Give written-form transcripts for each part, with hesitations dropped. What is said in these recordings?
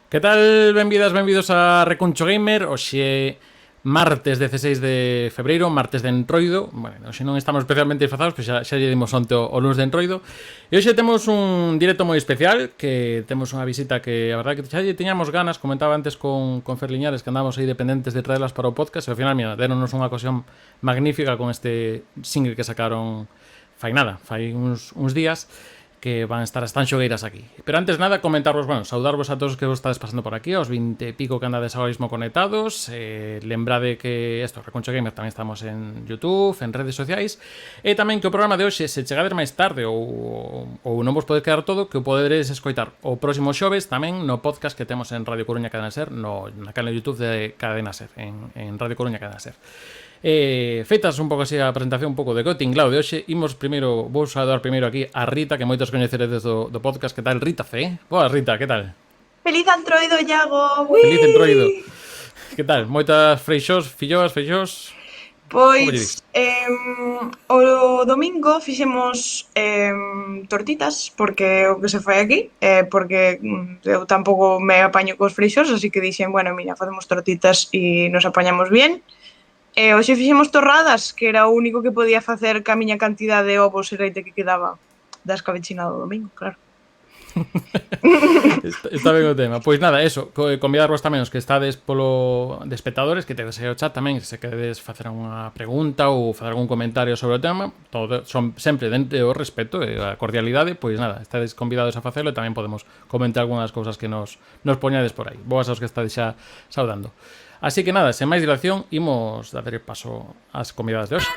Que tal? Benvidos a Recuncho Gamer. Hoxe martes 16 de febreiro, martes de Entroido. Bueno, hoxe non estamos especialmente disfrazados, pois xa lle dimos onte o lunes de Entroido. E hoxe temos un directo moi especial, que temos unha visita que a verdade que xa lle tiñamos ganas. Comentaba antes con Fer Liñares que andamos aí dependentes de traerlas para o podcast, e ao final, mira, deronnos unha ocasión magnífica con este single que sacaron fai uns días, que van a estar as tan xogueiras aquí. Pero antes nada, comentarvos, bueno, saudarvos a todos que vos estades pasando por aquí, aos 20 e pico que andades agora mismo conectados. Lembrade que esto, Recuncho Gamer, tamén estamos en YouTube, en redes sociais, e tamén que o programa de hoxe, se chegades máis tarde ou non vos pode quedar todo, que o poderedes escoitar o próximo xoves tamén no podcast que temos en Radio Coruña Cadena Ser, na canal de YouTube de Cadena Ser, en Radio Coruña Cadena Ser. Feitas un pouco así a presentación un pouco de Tinglao de hoxe, vou saudar primeiro aquí a Rita, que moitos coñeceredes do podcast. Que tal, Rita Fe? Boa, Rita, que tal? Feliz Entroido, Iago. Feliz Entroido. Que tal? Moitas freixós? Pois, o domingo fixemos tortitas, porque o que se fai aquí, porque eu tampouco me apaño cos freixós, así que dixen, bueno, mira, facemos tortitas e nos apañamos bien. E hoxe fixemos torradas, que era o único que podía facer ca miña cantidad de ovos e leite que quedaba da escabechina do domingo, claro. Está ben o tema. Pois nada, eso, convidarvos tamén os que estades polo de espectadores, que tedes aí o chat tamén, se queredes facer unha pregunta ou facer algún comentario sobre o tema, todo son sempre dentro do respeto e a cordialidade. Pois nada, estades convidados a facelo e tamén podemos comentar algunhas cousas que nos poñades por aí. Boas aos que estades xa saudando. Así que nada, sen máis dilación, imos dar paso ás convidadas de hoxe.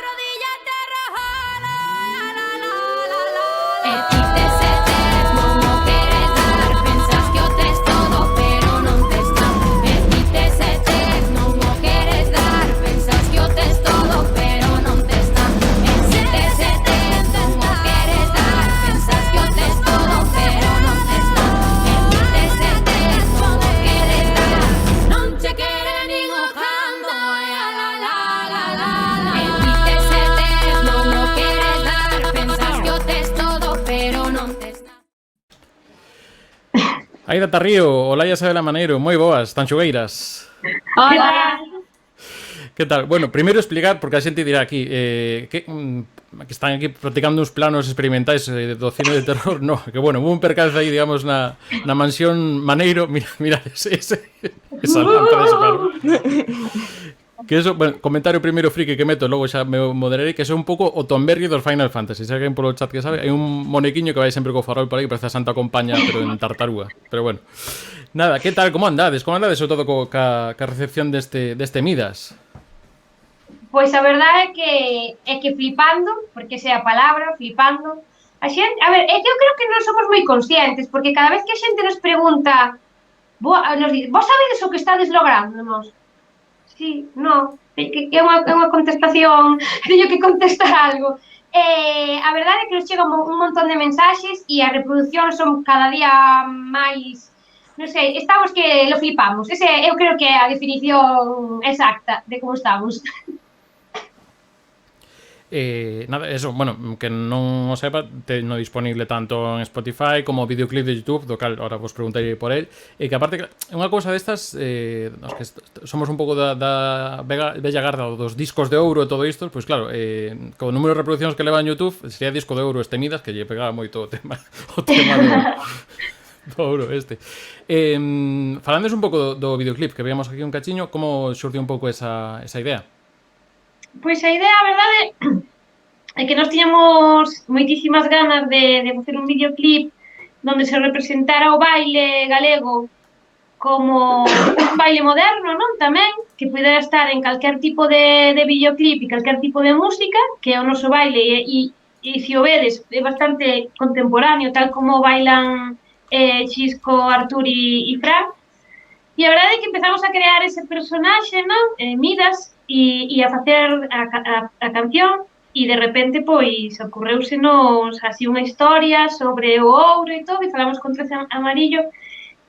Aida Tarrío, Olaya Sabela Maneiro, moi boas, tanxugueiras. Hola. Que tal? Bueno, primeiro explicar, porque a xente dirá aquí que están aquí practicando uns planos experimentais do cine de terror. No, que bueno, hubo un percalzo aí, digamos, na mansión Maneiro. Mira esa lámpara, ese paro. Que eso, bueno, comentario primeiro friki que meto, logo xa me moderarei, que é un pouco o Tomberry dos Final Fantasy. Se alguén polo chat que sabe, hai un monequiño que vai sempre co farol por aí, que parece a Santa Compaña, pero en tartaruga. Pero bueno. Nada, que tal, como andades? Como andades, sobre todo ca recepción deste Midas? Pois a verdade é que flipando, porque esa é a palabra, flipando. A xente, a ver, é que eu creo que non somos moi conscientes, porque cada vez que a xente nos pregunta, nos dice, vos sabedes o que estades logrando, nos? Sí, no, é unha contestación, teño que contestar algo. A verdade é que nos chega un montón de mensaxes e as reproduccións son cada día máis, non sei, estamos que lo flipamos. Ese eu creo que é a definición exacta de como estamos. Nada, eso, bueno, que non o sepa, no disponible tanto en Spotify como videoclip de YouTube, do cal ahora vos preguntarei por el, e que aparte, unha cousa destas, os que somos un pouco da bella garda dos discos de ouro e todo isto, pois claro, co número de reproduccións que leva en YouTube, sería disco de ouro este Midas, que lle pegaba moito o tema do ouro este. Falandes un pouco do videoclip, que veíamos aquí un cachiño, como xurdiu un pouco esa idea? Pois a idea, a verdade, é que nós tiñamos moitísimas ganas de facer un videoclip onde se representara o baile galego como un baile moderno, non? Tamén, que pudera estar en calquer tipo de videoclip e calquer tipo de música, que é o noso baile, e se o vedes, é bastante contemporáneo, tal como bailan Xisco, Artur e Fran. E a verdade é que empezamos a crear ese personaxe, non? Midas, e a facer a canción, e de repente, pois, ocorreusenos así unha historia sobre o ouro e todo, e falamos con Trece Amarillo,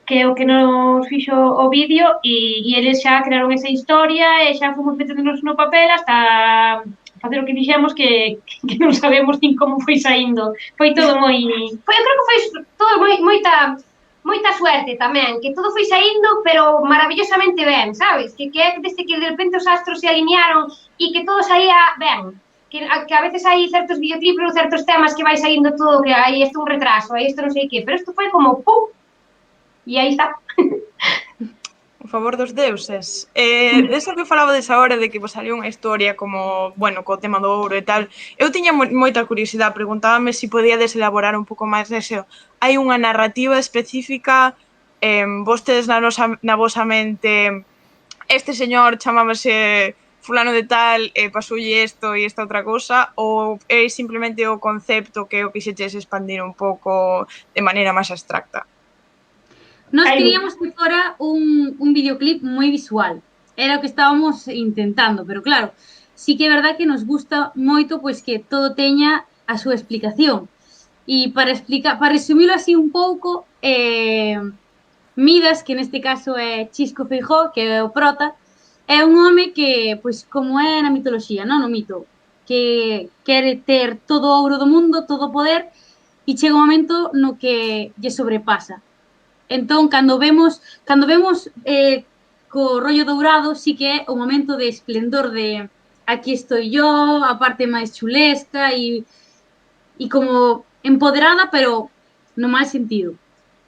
que é o que nos fixo o vídeo, e eles xa crearon esa historia, e xa fomos meténdonos no papel hasta facer o que fixemos, que non sabemos nin como foi saindo. Foi todo moi... eu creo que foi todo moita moita suerte tamén, que todo foi saindo, pero maravillosamente ben, sabes? Que é desde que de repente os astros se alinearon e que todo saía ben. Que a veces hai certos videoclips ou certos temas que vai saindo todo, que hai isto un retraso, hai isto non sei que, pero isto foi como pum, e aí está. Por favor dos deuses. Deso que falabades agora de que vos salió unha historia como, bueno, co tema do ouro e tal, eu tiña moita curiosidade, preguntábame se podíades elaborar un pouco máis deso. Hai unha narrativa específica, vostedes na vosa mente, este señor chamábase fulano de tal, pasoulle isto e esta outra cousa, ou é simplemente o concepto que o quixeches expandir un pouco de maneira máis abstracta? Nós queríamos que fora un videoclip moi visual. Era o que estábamos intentando, pero claro, sí que é verdad que nos gusta moito pois que todo teña a súa explicación. E para resumilo así un pouco, Midas, que neste caso é Chisco Feijóo, que é o prota, é un home que, pois como é na mitoloxía, non no mito, que quere ter todo o ouro do mundo, todo o poder, e chega un momento no que lle sobrepasa. Entón, cando vemos co rollo dourado, sí que é o momento de esplendor de aquí estoy yo, a parte máis chulesca e como empoderada, pero no mal sentido.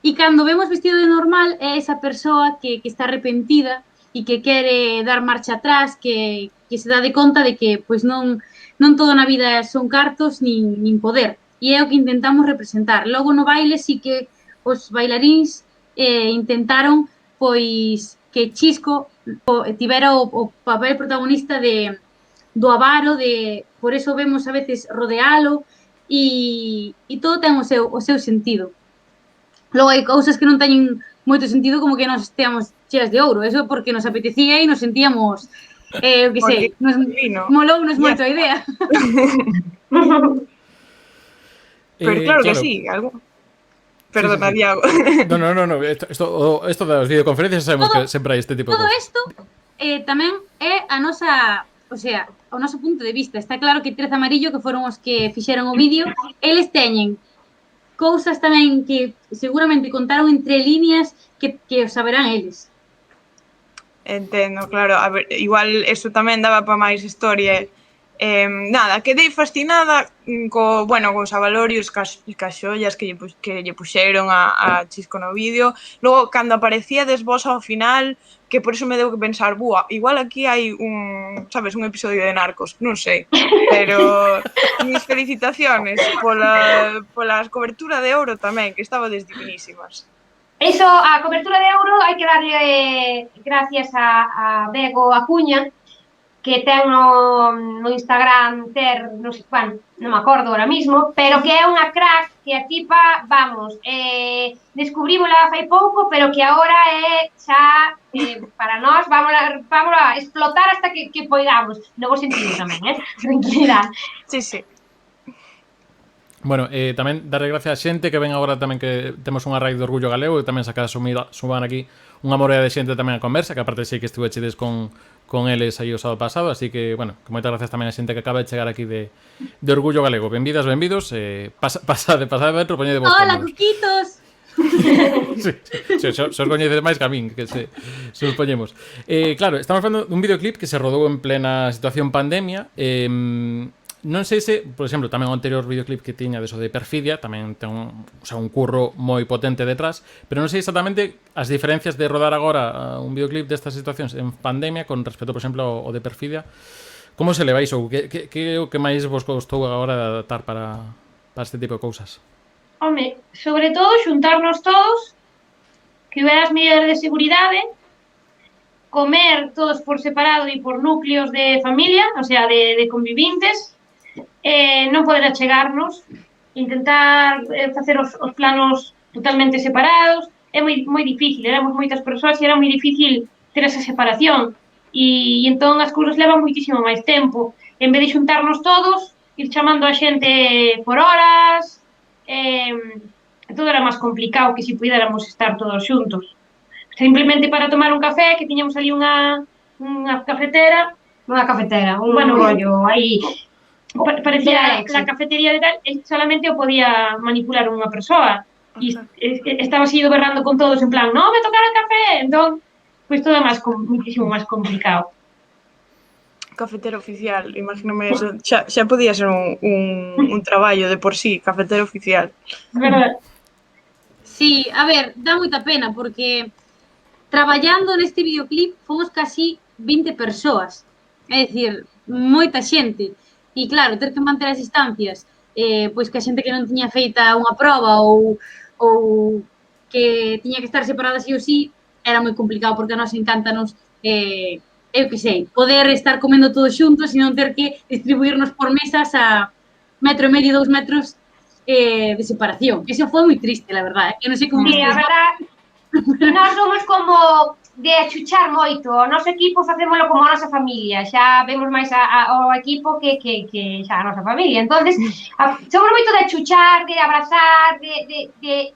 E cando vemos vestido de normal, é esa persoa que está arrepentida e que quere dar marcha atrás, que se dá de conta de que pois non todo na vida son cartos nin poder. E é o que intentamos representar. Logo no baile sí que os bailaríns intentaron pois que Chisco tivera o papel protagonista do avaro, por eso vemos a veces rodealo e todo ten o seu sentido. Logo hai cousas que non teñen moito sentido, como que nos esteamos cheas de ouro, eso porque nos apetecía e nos sentíamos o que sei, molounos moito a idea. Pero claro que sí, algo. Perdona, sí. Diago. No. Esto das videoconferencias sabemos que sempre hai este tipo de cosas. Todo isto tamén é a nosa, o sea, o noso punto de vista. Está claro que Trece Amarillo, que foron os que fixeron o vídeo, eles teñen cousas tamén que seguramente contaron entre líneas que os saberán eles. Entendo, claro. A ver, igual eso tamén daba para máis historia. Nada, quedei fascinada cos avalorios, cas xollas que lle puxeron a Chisco no vídeo. Logo, cando aparecíades vos ao final, que por eso me deu que pensar, igual aquí hai un episodio de Narcos, non sei, pero mis felicitaciones pola cobertura de ouro tamén, que estabades divinísimas. Eso, a cobertura de ouro hai que darlle gracias a Bego Acuña, que ten no Instagram non sei, bueno, non me acordo ahora mismo, pero que é unha crack, que a tipa, vamos, descubrímola fai pouco, pero que agora é xa, para nós, vamos a explotar hasta que poidamos, no bo sentido tamén, tranquilidade. Sí. Bueno, tamén darle gracias a xente que ven agora tamén que temos unha raíz de Orgullo Galego e tamén saca suban aquí unha morea de xente tamén a conversa, que aparte sei que estuve chedes con eles aí o sábado pasado, así que, bueno, que moitas gracias tamén a xente que acaba de chegar aquí de Orgullo Galego. Benvidos, pasade dentro, poñede vos. Hola, cuquitos! Se os coñecedes máis que a min, que se os poñemos. Claro, estamos falando dun videoclip que se rodou en plena situación pandemia. Non sei se, por exemplo, tamén o anterior videoclip que tiña deso de Perfidia tamén ten un curro moi potente detrás, pero non sei exactamente as diferencias de rodar agora un videoclip destas situacións en pandemia con respecto, por exemplo, ao de Perfidia. Como se levais ou que é o que máis vos costou agora de adaptar para este tipo de cousas? Home, sobre todo xuntarnos todos, que hubiera as medidas de seguridade, comer todos por separado e por núcleos de familia, o sea, de convivintes, non poder achegarnos, intentar facer os planos totalmente separados, é moi difícil, éramos moitas persoas e era moi difícil ter esa separación, e entón as cousas levan moitísimo máis tempo, en vez de xuntarnos todos, ir chamando a xente por horas, todo era máis complicado que se puidéramos estar todos xuntos. Simplemente para tomar un café, que tiñamos ali unha cafetera, un rollo, aí parecía la cafetería de tal, solamente o podía manipular unha persoa. e estaba así berrando con todos en plan, no, me tocará el café, entón, pois todo é muchísimo máis complicado. Cafetero oficial, imagínome eso. Xa podía ser un traballo de por sí, cafetero oficial. Verdad? Sí, a ver, dá moita pena porque traballando neste videoclip fomos casi 20 persoas. É dicir, moita xente. E claro, ter que manter as distancias, pois que a xente que non tiña feita unha proba ou que tiña que estar separada sí ou sí, era moi complicado porque a nos encántanos, eu que sei, poder estar comendo todos xuntos e non ter que distribuirnos por mesas a 1,5 2 metros de separación. Eso foi moi triste, la verdade. Eu non sei como Sí, a vocês... verdad, nós somos como de achuchar moito. O noso equipo facémolo como a nosa familia. Xa vemos máis ao equipo que xa a nosa familia. Entonces, somos moito de achuchar, de abrazar, de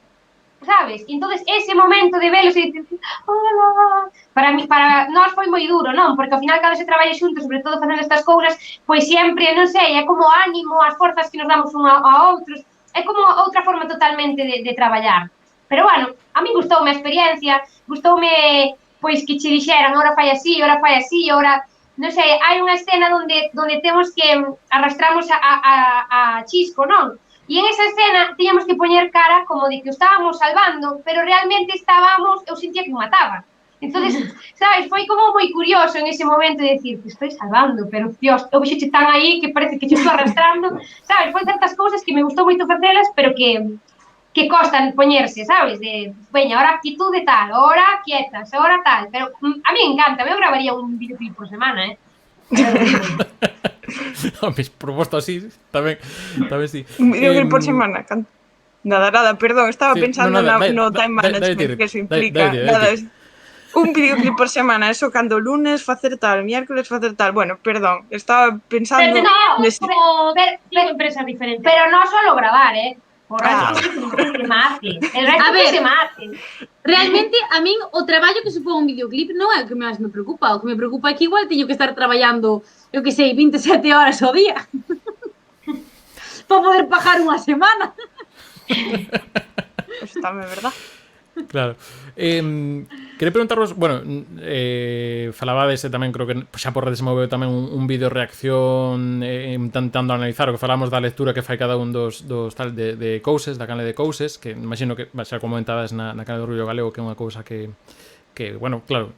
sabes? E entonces ese momento de velos e de hola, para nós foi moi duro, non? Porque ao final cando se traballa xuntos, sobre todo facendo estas cousas, pois sempre, non sei, é como ánimo, as forzas que nos damos unha a outros, é como outra forma totalmente de traballar. Pero bueno, a mí gustoume a experiencia, gustoume pois que che dixeran, ora fai así, ora non sei, hai unha escena onde temos que arrastramos a Chisco, non? E en esa escena tiñamos que poñer cara como de que o estábamos salvando, pero realmente eu sentía que o mataba. Entonces, sabes, foi como moi curioso en ese momento de decir, te estou salvando, pero, Dios, eu vexeche tan aí que parece que te estou arrastrando, sabes, foi tantas cousas que me gustou moito facelas, pero que costan poñerse, sabes, de, veña, ahora actitude tal, ahora quietas, ahora tal, pero a mí encanta, eu gravaría un videoclip por semana, Mis propuesto así, tamén sí. Un videoclip por semana. Nada, perdón, estaba pensando no time management que eso implica. Un videoclip por semana, eso cando lunes facer tal, miércoles facer tal. Bueno, perdón, estaba pensando... Pero no, como ver 5 empresas diferentes. Pero no solo gravar, O resto que se maten. El resto que se maten. Realmente, a min, o traballo que supón un videoclip non é o que máis me preocupa. O que me preocupa é que igual teño que estar traballando, eu que sei, 27 horas ao día para poder pagar unha semana. Pues tamén, verdad? Claro. Quería preguntarvos, bueno, falabades tamén, creo que xa por redes moveu tamén un vídeo reacción intentando analizar o que falamos da lectura que fai cada un dos tal de Couses, da canle de Couses, que imagino que xa comentabas na canle do Rubio Galego, que é unha cousa que bueno, claro,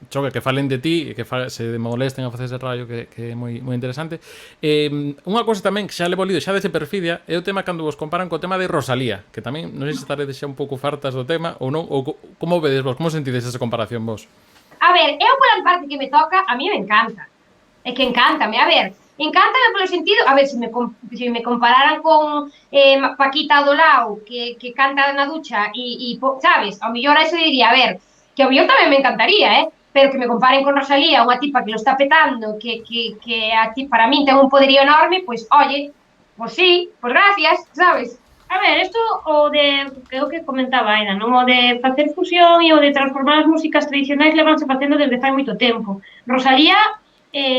choca que falen de ti e que se molesten a facer ese traballo que é moi interesante. Unha cousa tamén que xa levo lido xa dese Perfidia é o tema cando vos comparan co tema de Rosalía, que tamén non sei se estaredes xa un pouco fartas do tema ou non, ou como vedes vos, como sentides esa comparación vos? A ver, eu pola parte que me toca, a mí me encanta. É que encántame, a ver, encántame polo sentido, a ver, se me compararan con Paquita do Lao, que canta na ducha e sabes, ao mellor a eso diría, a ver, que ao mellor tamén me encantaría, pero que me comparen con Rosalía, unha tipa que lo está petando, que para min ten un poderío enorme, pois, oye, pois sí, pois gracias, sabes? A ver, isto o de, creo que comentaba Aida, non? O de facer fusión e o de transformar as músicas tradicionais levanse facendo desde fai moito tempo. Rosalía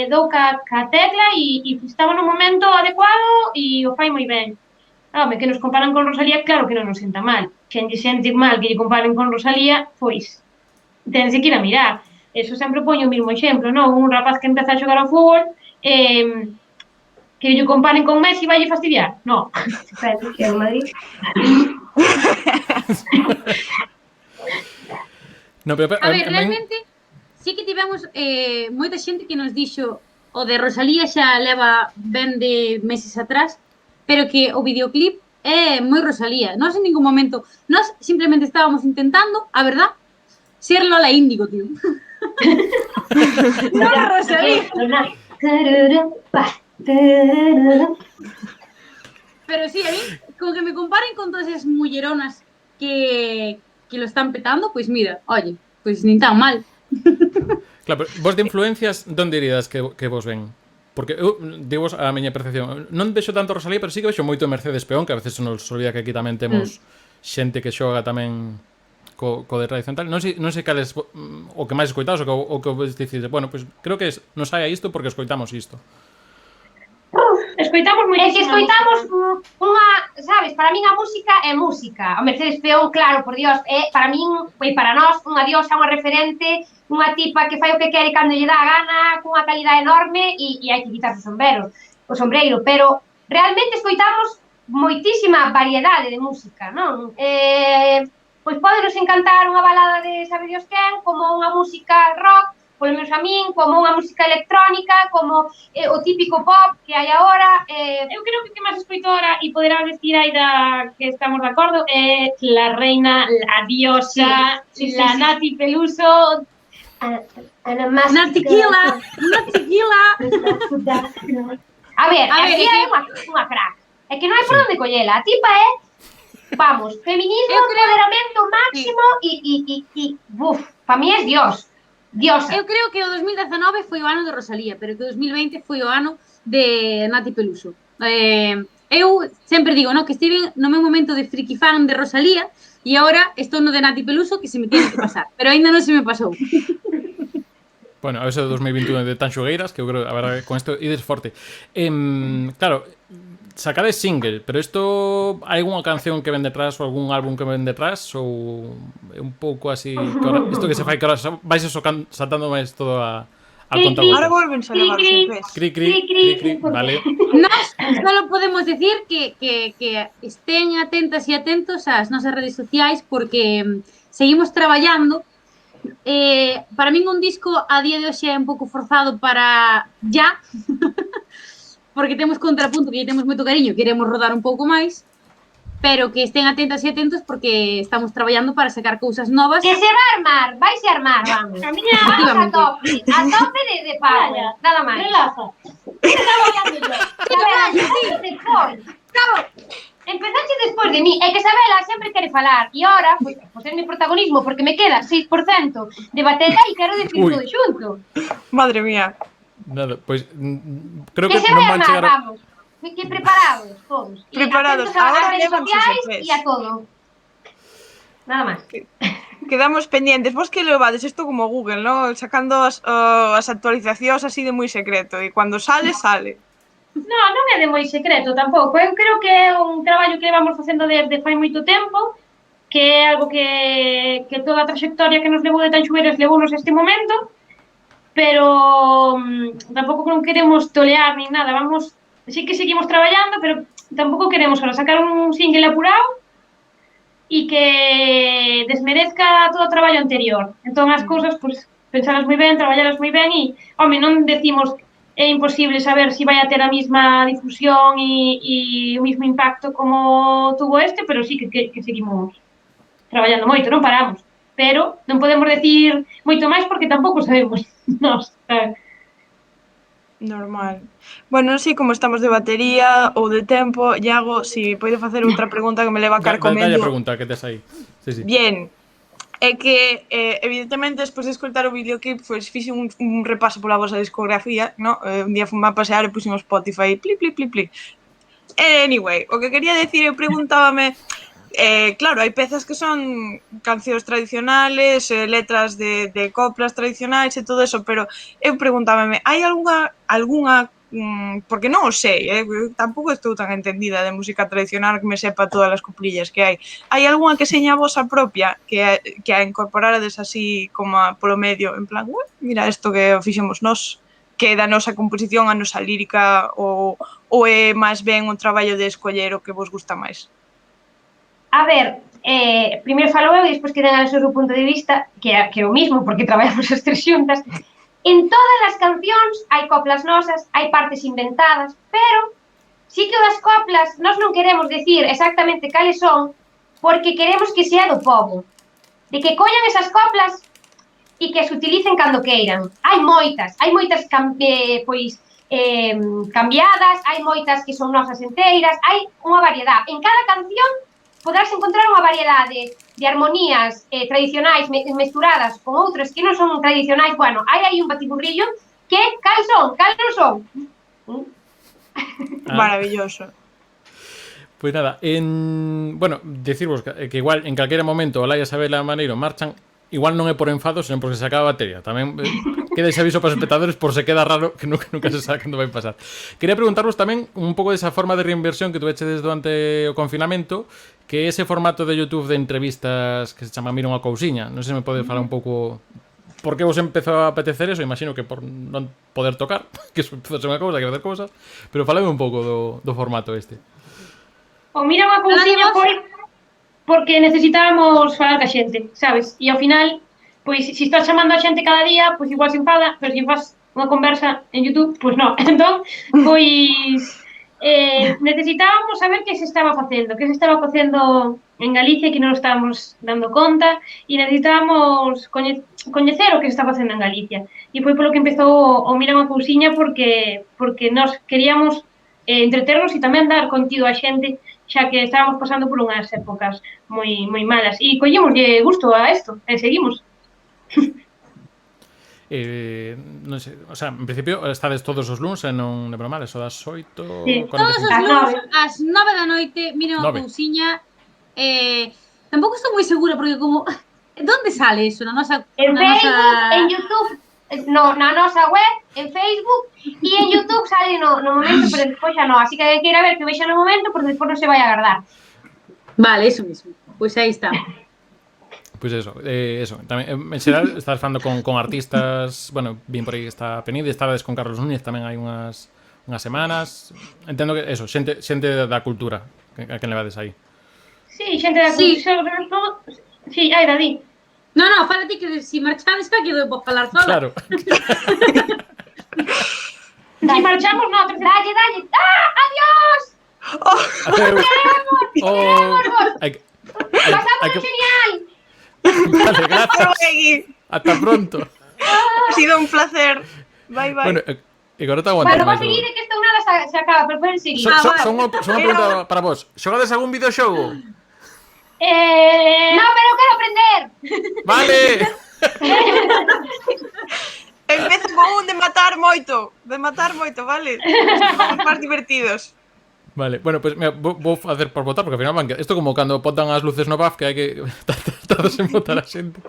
dou ca tecla e estaba no momento adecuado e o fai moi ben. Home, que nos comparan con Rosalía, claro que non nos senta mal. Quen lle sente mal que lle comparen con Rosalía, pois tense que ir a mirar. Eso sempre poño o mismo exemplo, non? Un rapaz que empeza a xogar ao fútbol, que lle comparen con Messi vai lle fastidiar? Non. Que é o Madrid. No, pero, a ver, realmente, sí que tivemos moita xente que nos dixo o de Rosalía xa leva ben de meses atrás, pero que o videoclip é moi Rosalía. Nós en ningún momento, nós simplemente estábamos intentando, a verdad, ser Lola Índigo, tío. Non Rosalía. Pero sí, a mí, con que me comparen con todas esas mulleronas que lo están petando, pues mira, oye, pues ni tan mal. Claro, pero vos de influencias, donde dirías que vos ven? Porque eu, digo a miña percepción, non vexo tanto Rosalía, pero sí que vexo moito Mercedes Peón, que a veces nos olvida que aquí tamén temos xente que xoga tamén co de tradición tal. Non sei cal é o que máis escoitamos, o que vos dicides, bueno, pues creo que nos hai a isto porque escoitamos isto. Escoitamos moitísimo. É que escoitamos unha, sabes? Para min a música é música. A Mercedes Peón, claro, por Dios, é para min e para nós unha diosa, unha referente, unha tipa que fai o que quere cando lle dá a gana, cunha calidade enorme e hai que quitarse o sombreiro, pero realmente escoitamos moitísima variedade de música, non? Pois podenos encantar unha balada de sabe Dios quen, como unha música rock, polo menos a min, como unha música electrónica, como o típico pop que hai agora. Eu creo que máis escoito ahora, e poderá decir Aida que estamos de acordo, é la reina, la diosa, sí, la sí. Nati Peluso. Una tequila. A ver, A ver, aquí hai unha crack. É que non hai por onde collela. A tipa é, vamos, feminismo, Eu creo- empoderamento máximo e buf, pa mí é Dios. Diosa. Eu creo que o 2019 foi o ano de Rosalía, pero que o 2020 foi o ano de Nati Peluso. Eu sempre digo, no, que estive no meu momento de friki fan de Rosalía e agora estou no de Nati Peluso que se me tiene que pasar, pero ainda non se me pasou. Bueno, a ese de 2021 de Tan Xogueiras, que eu creo, a ver, con isto ides forte. Claro, sacades single, pero isto hai algunha canción que ven detrás ou algún álbum que ven detrás ou é un pouco así, isto que se fai que ahora vais saltando máis todo a conta Ahora volven a levar os EPs. cri, vale. Nós só podemos decir que estén atentas e atentos ás nosas redes sociais porque seguimos traballando. Para min un disco a día de hoxe é un pouco forzado para ya porque temos contrapunto que temos moito cariño, queremos rodar un pouco máis, pero que estén atentas e atentos porque estamos traballando para sacar cousas novas. Que se va a armar, vaise a armar, vamos. A miña Vamos a tope de power, nada máis. relaja. Estaba hablando yo. Empezaste despois. Empezaste despois de mí. É que Isabela sempre quere falar. E ahora, pois é mi protagonismo, porque me queda 6% de batería e quero decir Ui. todo xunto. Madre mía. Nada, pois creo Que que se non vai van armar, chegar a... vamos. Que preparados todos. E Preparados. atentos Ahora ás redes levan sus sociais EPs. e a todo. Nada máis. Quedamos pendientes. Vos que levades isto como Google, ¿no? Sacando as actualizacións así de moi secreto. E cando sale, sale. Non é de moi secreto tampouco. Eu creo que é un traballo que levamos facendo desde fai moito tempo, que é algo que toda a trayectoria que nos levou de Tanxugueiras levounos a este momento, pero tampouco non queremos tolear ni nada. Vamos, sí que seguimos traballando, pero tampouco queremos ahora sacar un single apurado e que desmerezca todo o traballo anterior. Entón as cousas, pues, pensalas moi ben, traballalas moi ben e, home, non decimos é imposible saber se vai a ter a mesma difusión e o mesmo impacto como tuvo este, pero sí que seguimos traballando moito, non paramos. Pero non podemos decir moito máis porque tampouco sabemos nós. Normal. Bueno, non sei como estamos de batería ou de tempo. Iago, si pode facer outra pregunta que me leva a Dalle carcomendo. a pregunta que tes aí. Sí. Bien. É que, evidentemente, despois de escoitar o videoclip, pois fixe un repaso pola vosa discografía, no? Un día fui a pasear e puxen o Spotify, pli. Anyway, o que quería decir, eu preguntábame, claro, hai pezas que son cancións tradicionales, letras de coplas tradicionais e todo eso, pero eu preguntábame, hai algunha porque non o sei, eu tampouco estou tan entendida de música tradicional que me sepa todas as coplillas que hai. Hai algunha que seña a vosa propia que a incorporarades así como polo medio, en plan, mira isto que o fixemos nós, que é da nosa composición, a nosa lírica, ou é máis ben un traballo de escoller o que vos gusta máis? A ver, primeiro falo eu e despois que den a seu punto de vista, que é o mismo, porque traballamos as tres xuntas. En todas as cancións hai coplas nosas, hai partes inventadas, pero sí que o das coplas nós non queremos decir exactamente cales son, porque queremos que sea do povo. De que collan esas coplas e que as utilicen cando queiran. Hai moitas cambiadas, hai moitas que son nosas enteiras, hai unha variedade. En cada canción podrás encontrar unha variedade de armonías tradicionais mesturadas con outras que non son tradicionais. Bueno, hai aí un batiburrillo que cal non son. Maravilloso. Pois nada, bueno, decirvos que igual en calquera momento Olaya e Isabela Maneiro marchan igual non é por enfado, senón porque se acaba a batería. Tamén queda ese aviso para os espectadores por se queda raro, que nunca se sabe cando vai pasar. Quería preguntarvos tamén un pouco desa forma de reinversión que tuvechedes durante o confinamento, que é ese formato de YouTube de entrevistas que se chama Mira unha cousiña. Non sei se me pode falar un pouco por que vos empezou a apetecer eso. Imagino que por non poder tocar, que eso empezou a ser unha cousa, que facer cousas, pero falame un pouco do formato este. O Mira unha cousiña foi porque necesitábamos falar ca xente, sabes? E ao final, pois, se estás chamando a xente cada día, pois igual se enfada, pero se faz unha conversa en YouTube, pois non. Entón, pois, necesitábamos saber que se estaba facendo en Galicia que non estábamos dando conta, e necesitábamos coñecer o que se está facendo en Galicia. E foi polo que empezou o Mira unha cousiña, porque nós queríamos entreternos e tamén dar contido a xente, xa que estábamos pasando por unhas épocas moi malas. E collímoslle gusto a isto, e seguimos. Non sei, o sea, en principio estades todos os luns e non lembro mal, eso das 8... Sí, Todos os luns, ás 9 da noite, Mira unha cousiña. Tampouco estou moi segura, porque como... Donde sale eso? Na nosa... En Facebook, en YouTube, no, na nosa web, en Facebook e en YouTube sale no momento, pero despois xa non. Así que hai que ir a ver que vexa no momento, porque despois non se vai a agardar. Vale, eso mismo. Pois aí está. Pois eso, tamén, en xeral estás falando con artistas, bueno, bien por aí está Penide, estabades con Carlos Núñez tamén hai unhas semanas. Entendo que eso, xente da cultura, a quen levades aí. Sí, xente da cultura. Sí, Aida, di. No, fala ti que si marchades xa que vou falar sola. Claro. Si marchamos, no, dalle. Adiós! Pasamos Genial! Vale, gracias. Hasta pronto. Ha sido un placer. Bye. Bueno, e agora te aguantas Bueno, máis. vos seguir que esta nada se acaba, pero poden seguir. Son unha pregunta para vos. Xogades algún videoxogo? No, pero quero aprender. Vale. Empezo con un de matar moito, vale? Son máis divertidos. Vale, bueno, pues mira, vou facer por votar, porque ao final van isto como cando botan as luces no BAF, que hai que tardas en votar a xente.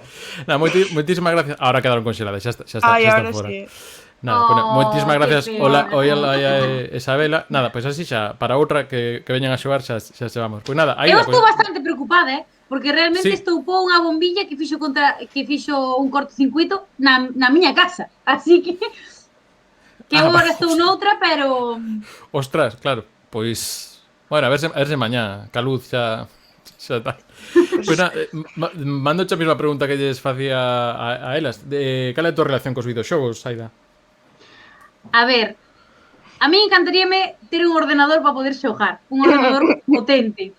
Nada, moitísimas gracias. Ahora quedaron congeladas, xa está fora. Sí. Nada, bueno, moitísimas gracias. Hola, Hola, Isabela. Nada, pois así xa, para outra que veñan a xogar xa se vamos. Pois nada, aí Eu estou bastante preocupada, porque realmente Sí. estoupou unha bombilla que fixo un cortocircuito na miña casa. Así que agora estou noutra, pero Ostras, claro, pois bueno, a verse mañá, ca luz xa está. Pois nada, mando a mesma pregunta que lles facía a elas. Cal é a tua relación cos videoxogos, Aida? a ver, a mí encantaríame ter un ordenador para poder xogar, un ordenador potente.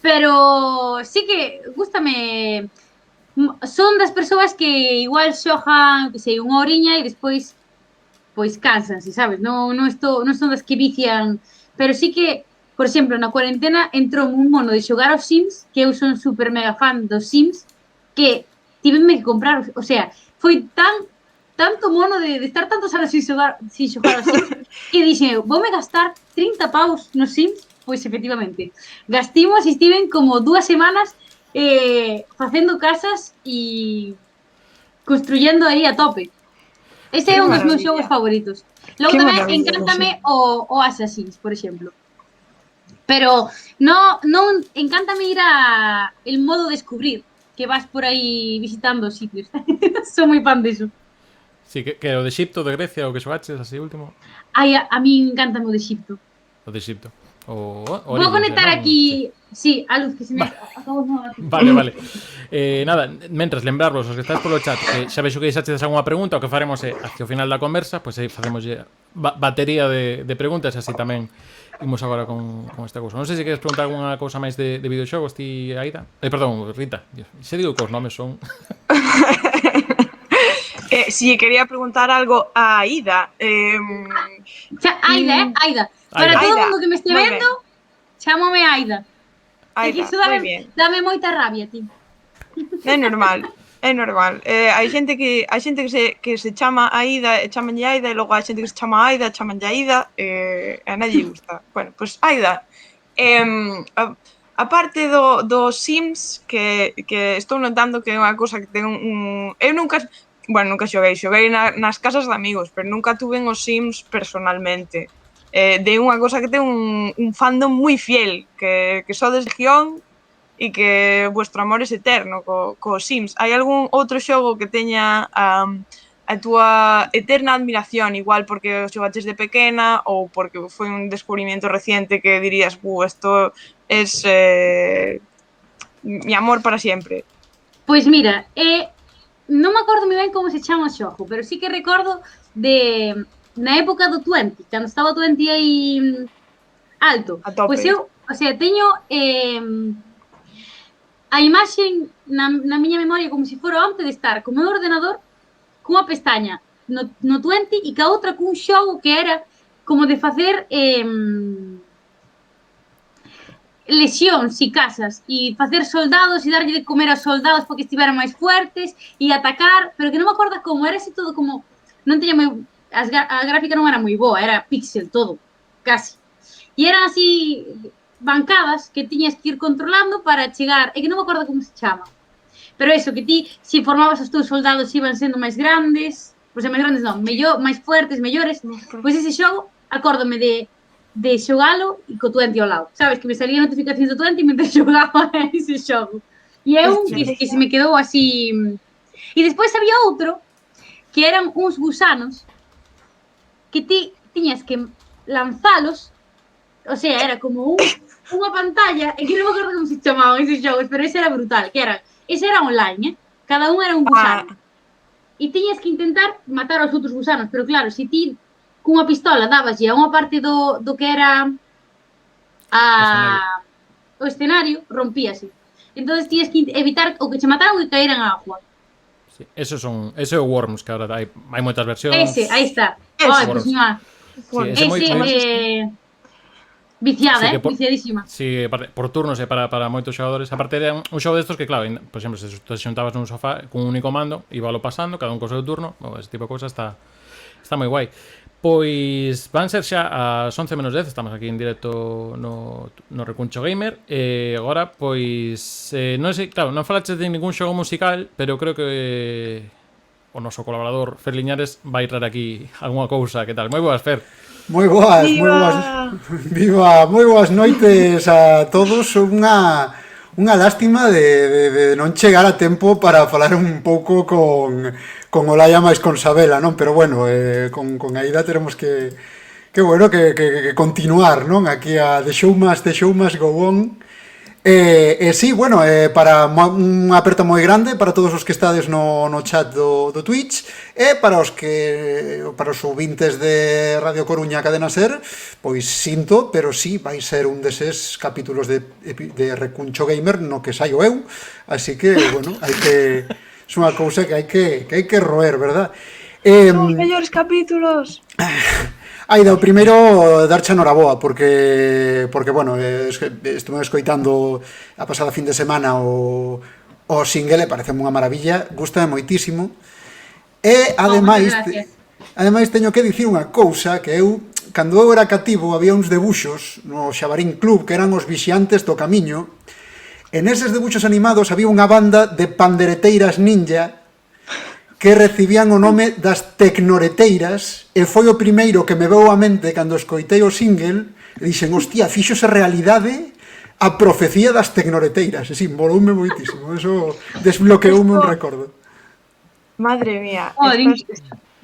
Pero sí que gústame. Son das persoas que igual xogan, que sei, unha horiña e despois pois cansanse, sabes? Non son das que vician, pero sí que, por exemplo, na cuarentena entrou un mono de xogar aos Sims, que eu son super mega fan dos Sims, que tiveme que comprar, o sea, foi tanto mono de estar tantos anos sin xogar aos Sims, que dixen, voume gastar 30 paus nos Sims. Pois efectivamente, gastimos e estiven como 2 semanas facendo casas e construyendo aí a tope. Ese é un dos meus xogos favoritos. Logo tamén encántame o Assassin's, por exemplo. Pero non encántame ir a el modo descubrir, que vas por aí visitando os sitios. Son moi fan diso. Sí, que o de Egipto, de Grecia, o que xogaches, así último. Ai, a mí encántame o de Egipto. O de Egipto. Vou conectar aquí, sí, a luz que se me acabou no. Vale. Nada, mentras lembrarvos os que estáis polo chat que xa vexo que deixaches algunha pregunta, o que faremos é hacia o final da conversa, pois aí facemos batería de preguntas, así tamén imos agora con esta cousa. Non sei se queres preguntar algunha cousa máis de videoxogos, ti, Aida? Perdón, Rita. Se digo que os nomes son... Si quería preguntar algo a Aida. Aida. Para todo o mundo que me este Moi vendo, chámome Aida. Aida, Iso moi bien. dame moita rabia, ti. É normal. Hai xente que se chama Aida e chamanlle Aida, e logo hai xente que se chama Aida, chamanlle Aida, a nadie gusta. Bueno, pois Aida, A parte dos Sims, que estou notando que é unha cousa que ten un... Eu nunca xoguei nas casas de amigos, pero nunca tuve os Sims personalmente. De unha cousa que ten un fandom moi fiel, que sodes legión e que vuestro amor é eterno co Sims. Hai algún outro xogo que teña a túa eterna admiración, igual porque o xogaches de pequena ou porque foi un descubrimento reciente que dirías, isto es mi amor para siempre? Pois mira, non me acordo moi ben como se chama o xogo, pero sí que recordo na época do 20, cando estaba o 20 aí alto. Pois eu, o sea, teño a imaxe na miña memoria como se fora antes de estar co meu ordenador cunha pestaña no 20 e ca outra cun xogo que era como de facer lesións e casas e facer soldados e darlle de comer aos soldados para que estiveran máis fuertes e atacar, pero que non me acordo como era así todo como non teña moi a gráfica non era moi boa, era pixel todo, casi. E eran así bancadas que tiñas que ir controlando para chegar, e que non me acordo como se chama. Pero eso, que ti, se formabas os teus soldados iban sendo máis grandes, pois máis grandes non, máis fuertes, mellores, pois ese xogo, acórdome de xogalo e co 20 ao lado. Sabes, que me salía notificacións do 20 mentre xogaba ese xogo. E é un que se me quedou así... E despois había outro que eran uns gusanos que ti tiñas que lanzalos, o sea, era como unha pantalla, e que non me acordo como se chamaban eses xogos, pero ese era brutal, que era, ese era online, cada un era un gusano. E tiñas que intentar matar aos outros gusanos, pero claro, se ti cunha pistola dabaslle a unha parte do que era o escenario, rompíase. Entonces tiñas que evitar o que che mataran ou que caera en agua. Sí, ese é o Worms, que agora hai moitas versións. Ese, aí está. Ai, pues mira. Sí, ese viciada, sí, viciadísima. Sí, por turnos e para moitos xogadores. Aparte de un xogo destos que, claro, por exemplo, se te xuntabas nun sofá cun único mando, íbalo pasando, cada un co seu turno, ese tipo de cousas está moi guai. Pois van ser xa as 11 menos 10, estamos aquí en directo no Recuncho Gamer. Agora, pois, non sei, claro, non falaches de ningún xogo musical, pero creo que o noso colaborador Fer Liñares vai traer aquí algunha cousa, que tal? Moi boas, Fer. Moi boas, moi boas. Viva, moi boas noites a todos. Unha lástima de non chegar a tempo para falar un pouco con Olaya máis con Sabela, non? Pero bueno, con Aida teremos que continuar, non? Aquí a The Show Must Go On. Sí, bueno, para unha aperta moi grande para todos os que estades no chat do Twitch e para os ouvintes de Radio Coruña Cadena Ser, pois sinto, pero sí, vai ser un deses capítulos de Recuncho Gamer no que saio eu, así que, bueno, hai que... é unha cousa que hai que roer, verdad? Os mellores capítulos! Aida, o primeiro darche noraboa porque bueno, estuve escoitando a pasada fin de semana o single e parece unha maravilla, gustame moitísimo e ademais teño que dicir unha cousa, que eu, cando eu era cativo, había uns debuxos no Xabarín Club que eran os vixiantes do camiño, e neses debuxos animados había unha banda de pandereteiras ninja que recibían o nome das Tecnoreteiras, e foi o primeiro que me veu á mente cando escoitei o single, e dixen, hostia, fíxose realidade a profecía das Tecnoreteiras, e si, moloume moitísimo, eso desbloqueoume un recordo. Madre mía,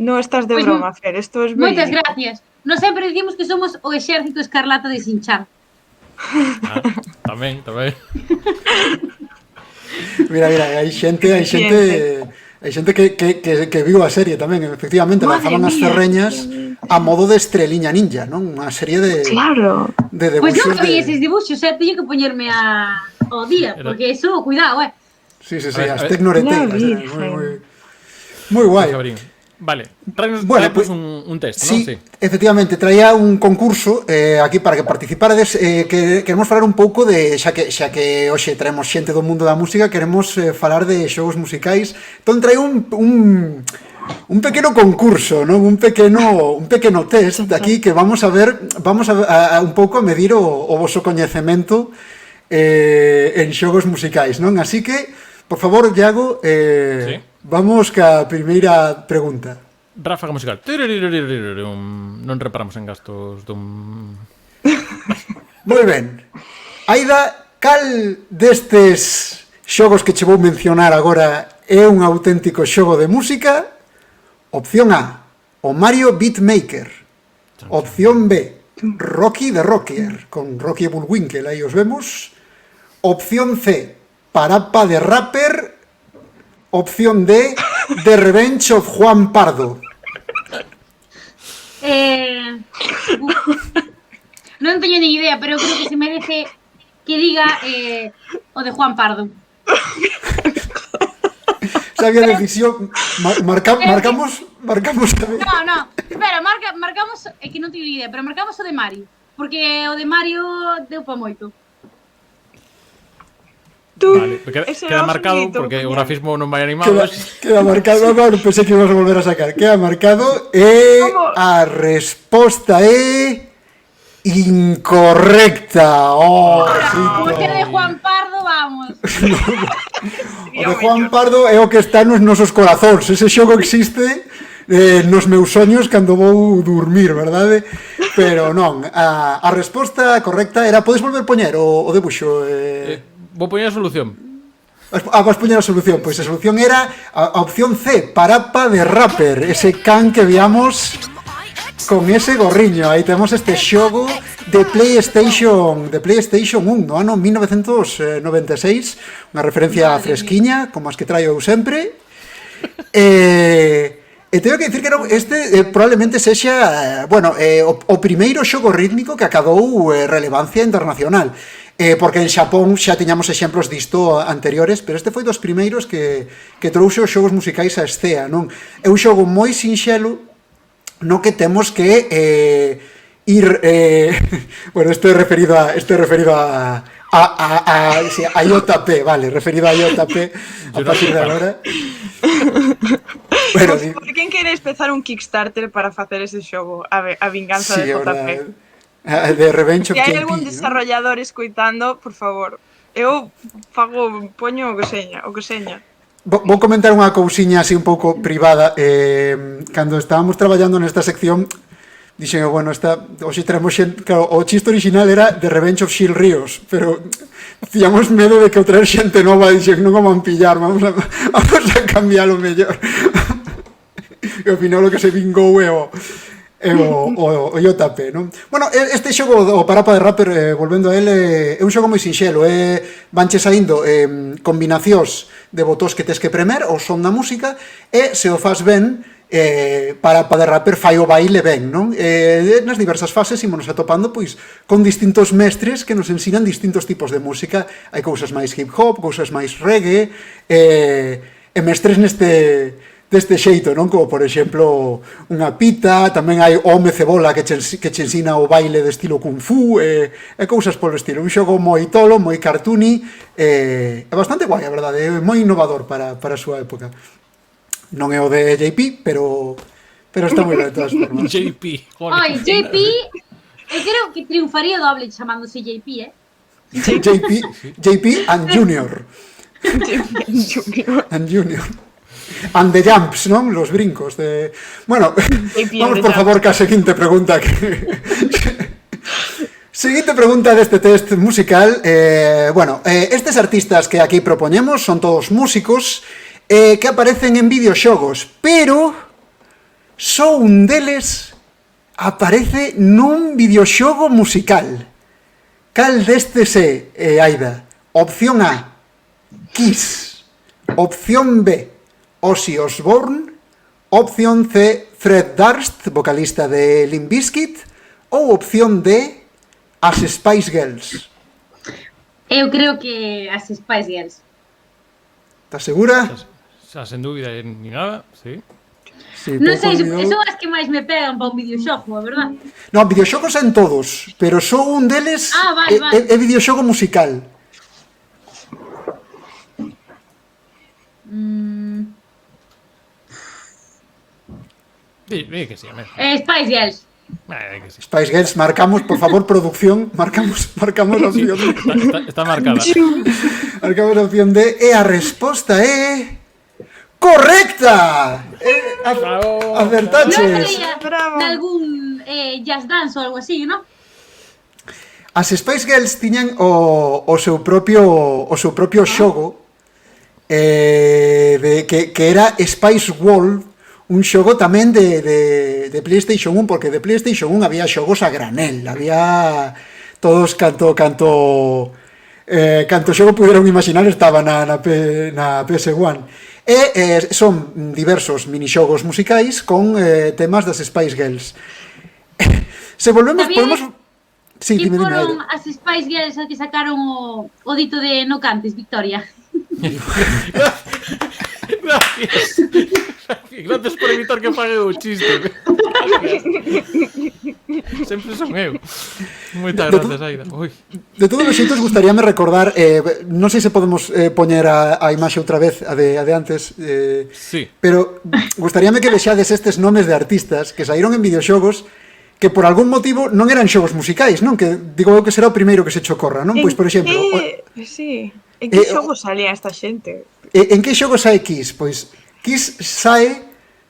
non estás de broma, Fer, isto é verídico. Moitas gracias. Nos sempre dicimos que somos o exército escarlata de Sinchan. Tamén. Mira, hai xente que viu a serie tamén, efectivamente, lanzaban as ferreñas a modo de Estreliña Ninja, non? Unha serie de debuxos. Pois non sabía eses dibuxos, teño que poñerme ao día, porque eso, cuidado, Sí, as Tecnoreteiras, moi guai. Vale, traemos pues un texto, sí, ¿no? Sí, efectivamente, traía un concurso aquí para que participarades, que queremos falar un pouco de, xa que hoxe traemos xente do mundo da música, queremos falar de xogos musicais. Entón traía un pequeno concurso, non? Un pequeno test aquí que vamos a ver, un pouco a medir o voso coñecemento en xogos musicais, non? Así que, por favor, Iago, Sí. vamos ca primeira pregunta. Ráfaga musical. Non reparamos en gastos dun... Moi ben. Aida, cal destes xogos que che vou mencionar agora é un auténtico xogo de música? Opción A, o Mario Beatmaker. Opción B, Rocky the Rocker, con Rocky e Bullwinkle, aí os vemos. Opción C, Parappa de Rapper. Opción D, The Revenge of Juan Pardo. Non teño ni idea, pero creo que se merece que diga o de Juan Pardo. Sabia decisión. Marcamos tamén. No, espera, marcamos, é que non teño ni idea, pero marcamos o de Mario, porque o de Mario deu pa moito. Vale, Ese queda era o marcado sonidito, porque o coña. grafismo non vai animado. Queda marcado, no, pensei que ibas a volver a sacar. Queda marcado e ¿Cómo? a resposta é incorrecta. Oh, Porque de Juan Pardo, vamos. o de Juan Pardo é o que está nos nosos corazóns. Ese xogo existe nos meus soños cando vou dormir, verdade? Pero non, a resposta correcta era, podes volver poñer o debuxo? Vou poñer a solución. Vas poñer a solución. Pois a solución era a opción C, Parappa de Rapper, ese can que viamos con ese gorriño. Aí temos este xogo de PlayStation 1 no ano 1996, unha referencia fresquiña, como as que traio eu sempre. E teño que dicir que este probablemente sexa, o primeiro xogo rítmico que acadou relevancia internacional. Porque en Xapón xa tiñamos exemplos disto anteriores, pero este foi dos primeiros que trouxe os xogos musicais a escea, non? É un xogo moi sinxelo no que temos que ir bueno, isto é referido a IOTP, vale, referido a IOTP a partir de agora. Bueno, Por quen quere empezar un Kickstarter para facer ese xogo? A vinganza de JP. De Revenge of Se hai JP, algún ¿no? desarrollador escoitando, por favor, eu poño o que seña. Vou comentar unha cousiña así un pouco privada. Cando estábamos traballando nesta sección, dixen, bueno, hoxe traemos xente, claro, o chiste original era The Revenge of Shield Ríos, pero tiñamos medo de que o traer xente nova, dixen, non o van pillar, vamos a cambiar o mellor. E ao final o que se vingou é o JP, non? Bueno, este xogo, o Parappa de Rapper, volvendo a ele, é un xogo moi sinxelo, vanche saindo combinacións de botós que tes que premer, o son da música, e se o faz ben, Parappa de Rapper fai o baile ben, non? Nas diversas fases ímonos atopando, pois, con distintos mestres que nos ensinan distintos tipos de música. Hai cousas máis hip hop, cousas máis reggae, e mestres deste xeito, non? Como, por exemplo, unha pita, tamén hai o Home Cebola que che ensina o baile de estilo Kung Fu, e cousas polo estilo. Un xogo moi tolo, moi cartoony, é bastante guai, a verdade, é moi innovador para a súa época. Non é o de JP, pero está moi ben de todas formas. JP. Ai, JP, eu creo que triunfaría doble chamándose JP, JP and Junior. And Junior. And the jumps, non? Los brincos de... Bueno, vamos por favor ca seguinte pregunta Seguinte pregunta deste test musical. Estes artistas que aquí propoñemos son todos músicos que aparecen en videoxogos, pero só un deles aparece nun videoxogo musical. Cal destes é, Aida? Opción A, Kiss. Opción B, Ozzy Osbourne. Opción C, Fred Durst, vocalista de Limp Bizkit. Ou opción D, as Spice Girls. Eu creo que as Spice Girls. Estás segura? Sen dúbida ni nada, sí. Sí, Non pouco sei, olvidou. son as que máis me pegan para un videoxogo, a verdad? Non, videoxogos en todos, pero só un deles vale. é videoxogo musical. Di que sí, a ver. Spice Girls. Que sí. Spice Girls, marcamos, por favor, producción, marcamos a opción D. Está marcada. Marcamos a opción D e a resposta é correcta. Bravo. Non Acertaches. sería Bravo. nalgún jazz dance ou algo así, non? As Spice Girls tiñan o seu propio xogo que era Spice World, un xogo tamén de PlayStation 1, porque de PlayStation 1 había xogos a granel, había todos canto xogo puderon imaginar estaba na PS1. Son diversos minixogos musicais con temas das Spice Girls. Se volvemos, Tamén podemos... Sí, Que dime, foron Aida. as Spice Girls as que sacaron o dito de no cantes, Victoria. Gracias. Gracias por evitar que pague o chiste. Sempre son eu. Moitas gracias, Aida. Ui. De todos os xeitos, gustaríame recordar, non sei se podemos poñer a imaxe outra vez, a de antes, Sí. pero gustaríame que vexades estes nomes de artistas que saíron en videoxogos que por algún motivo non eran xogos musicais, non? Que digo eu que será o primeiro que se che ocorra, non? Pois, por exemplo, Sí. En que xogo salía esta xente? en que xogo sae Kiss? Pois Kiss sae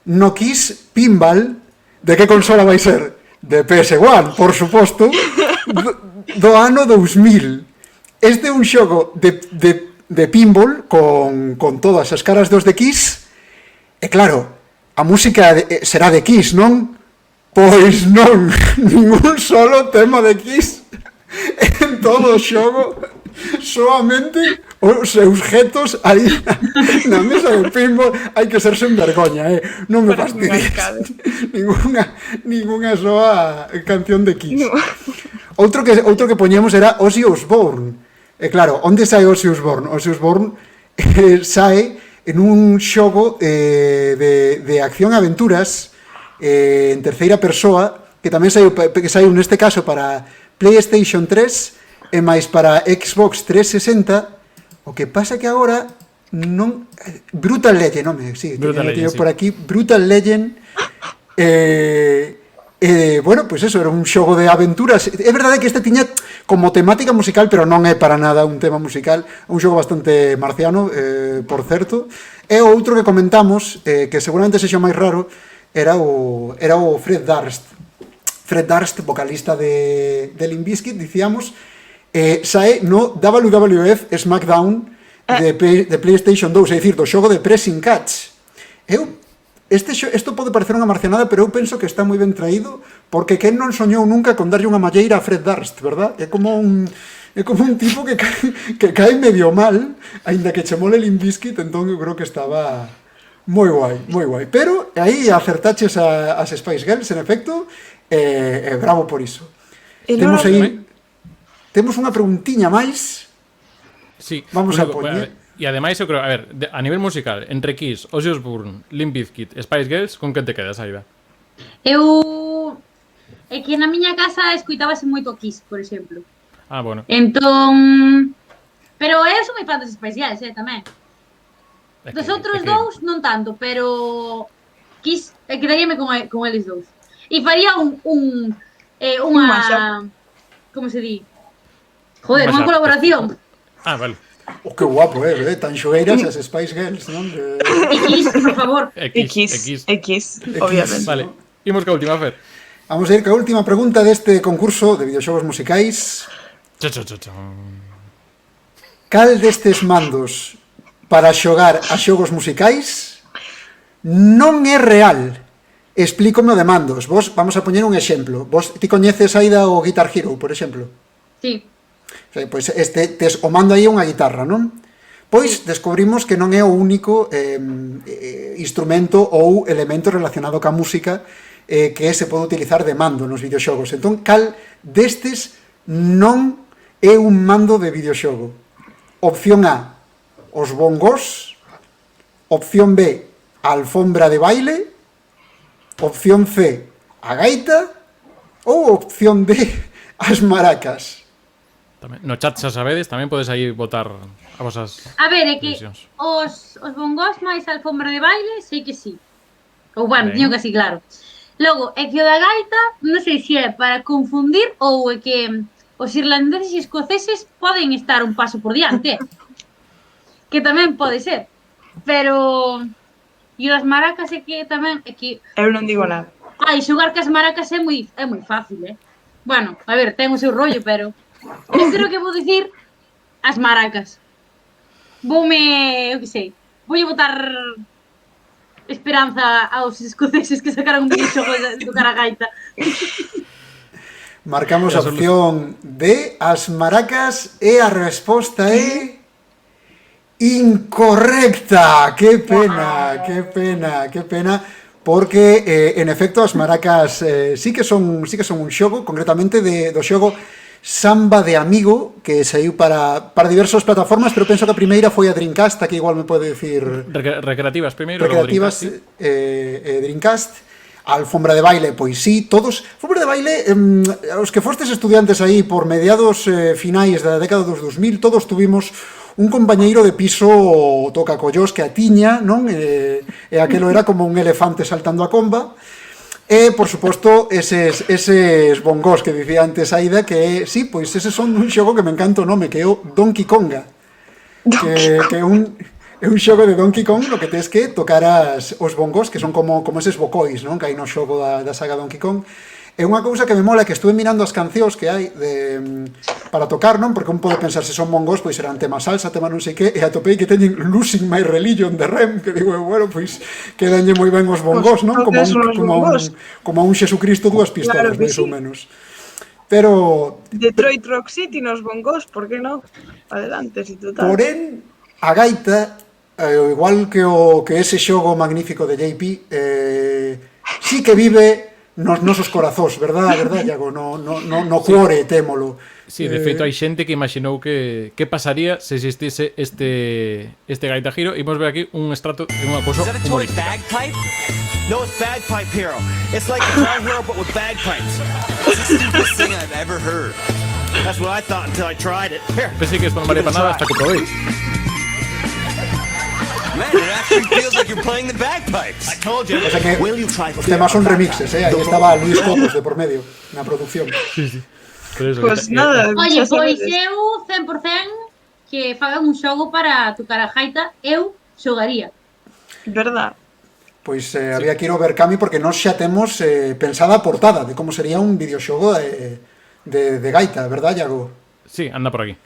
no Kiss Pinball. De que consola vai ser? De PS1, por suposto, do ano 2000. Este é un xogo de pinball con todas as caras dos de Kiss. E claro, a música será de Kiss, non? Pois non, ningún solo tema de Kiss en todo o xogo, solamente os seus jetos aí na mesa de pinball. Hai que ser sen vergoña, non me Parece un fastidies. arcade. Ninguna soa canción de Kiss. Outro que poñemos era Ozzy Osbourne. E claro, onde sae Ozzy Osbourne? Ozzy Osbourne sae en un xogo de acción e aventuras en terceira persoa, que tamén saiu neste caso para PlayStation 3 e máis para Xbox 360. O que pasa que agora non... Brutal Legend, nome, sí, Brutal Legend, sí. por aquí, Brutal Legend. Bueno, pues eso, era un xogo de aventuras. É verdade que este tiña como temática musical, pero non é para nada un tema musical. É un xogo bastante marciano, por certo. E o outro que comentamos, que seguramente sexa máis raro, era o Fred Durst. Fred Durst, vocalista de Limp Bizkit, dicíamos, sae no WWF SmackDown de PlayStation 2, é dicir, do xogo de Pressing Catch. Isto pode parecer unha marcianada, pero eu penso que está moi ben traído, porque quen non soñou nunca con darlle unha malleira a Fred Durst, verdad? É como un tipo que cae medio mal, aínda que che mole Limp Bizkit, entón eu creo que estaba moi guai, moi guai. Pero aí acertaches as Spice Girls, en efecto, e bravo por iso. Temos unha preguntiña máis. Sí. Vamos a Bueno, poñer. E ademais, eu creo, a ver, a nivel musical, entre Kiss, Ozzy Osbourne, Limp Bizkit, Spice Girls, con quen te quedas, Aida? É que na miña casa escuitábase moito Kiss, por exemplo. Ah, bueno. Entón... Pero eu son moi fan dos Spice Girls, tamén. É Dos que- outros é que- dous non tanto, pero Kiss, quedaríame con eles dous. E faría unha mashup. como se di? Joder, Un unha mashup. colaboración. Ah, vale. Oh, que guapo, tan xogueiras as Spice Girls, non? E Kiss, por favor. X, obviamente. Vale. Imos ca última, Fer. Vamos a ir ca última pregunta deste concurso de videoxogos musicais. Cha, cha, cha, cha. Cal destes mandos para xogar a xogos musicais non é real? Explícome o de mandos. Vos, vamos a poñer un exemplo. Vos ti coñeces Aida o Guitar Hero, por exemplo? Sí. Pois tes o mando aí unha guitarra, non? Pois descubrimos que non é o único instrumento ou elemento relacionado ca música que se pode utilizar de mando nos videoxogos. Entón, cal destes non é un mando de videoxogo? Opción A, os bongos. Opción B, a alfombra de baile. Opción C, a gaita. Ou opción D, as maracas. Tamén, no chat xa sabedes, tamén podes aí votar a vosas A ver, é que decisións. os bongos máis a alfombra de baile, sei que sí. Ou bueno, Ben. digo que sí, claro. Logo, é que o da gaita, non sei se é para confundir ou é que os irlandeses e escoceses poden estar un paso por diante. Que tamén pode ser. Pero... E as maracas é que tamén... É que... Eu non digo nada. Ai, xogar cas maracas é moi fácil, Bueno, a ver, ten o seu rollo, pero... Eu creo que vou dicir as maracas. Voume... Eu que sei. Voulle botar esperanza aos escoceses que sacaron un videoxogo de tocar a gaita. Marcamos a opción de as maracas e a resposta é... incorrecta. Que pena, que pena, que pena, porque en efecto as maracas sí que son un xogo, concretamente do xogo Samba de Amigo, que saiu para diversas plataformas, pero penso que a primeira foi a Dreamcast, que igual me pode dicir recreativas primeiro, recreativas, Dreamcast. A alfombra de baile, pois sí, todos. Alfombra de baile, os que fostes estudiantes aí por mediados finais da década dos 2000, todos tuvimos un compañeiro de piso tocacollós que a tiña, non? E aquelo era como un elefante saltando a comba. E, por suposto, eses bongos que dicía antes Aida, que sí, pois eses son un xogo que me encanta o nome, que é o Donkey Konga. Que é un xogo de Donkey Kong no que tens que tocar os bongos, que son como eses bocois, non? Que hai no xogo da saga Donkey Kong. É unha cousa que me mola, que estuve mirando as cancións que hai para tocar, non? Porque un pode pensar, se son bongos, pois serán tema salsa, tema non sei que, e atopei que teñen Losing My Religion de Rem, que digo, bueno, pois quedanlle moi ben os bongos, non? Como a un Xesucristo dúas pistolas, máis ou menos. Pero... Detroit Rock City nos bongos, por que non? Adelante, si total. Porén, a gaita, igual que ese xogo magnífico de JP, sí que vive nos nosos corazóns, verdad, Iago? No cuore témolo. Sí, de feito hai xente que imaginou que pasaría se existise este Gaita Hero. Imos ver aquí un extracto de unha cousa humorística. No, it's Bagpipe Hero. It's like Guitar Hero, but with bagpipes. It's the stupidest thing I've ever heard. That's what I thought until I tried it. Here. Pensei que esto non valía para nada hasta que probei. Man, it actually feels like you're playing the bagpipes. I told you. O sea que Will you try os temas son remixes, aí estaba Luis Copos de por medio na producción. Sí. Pues nada, Oye, xa pois sabedes. eu 100% que fagan un xogo para tocar a gaita, eu xogaría. Verdad. Pois había que ir ao Berkami porque nós xa temos pensada a portada de como sería un videoxogo de gaita, verdad, Iago? Sí, anda por aquí.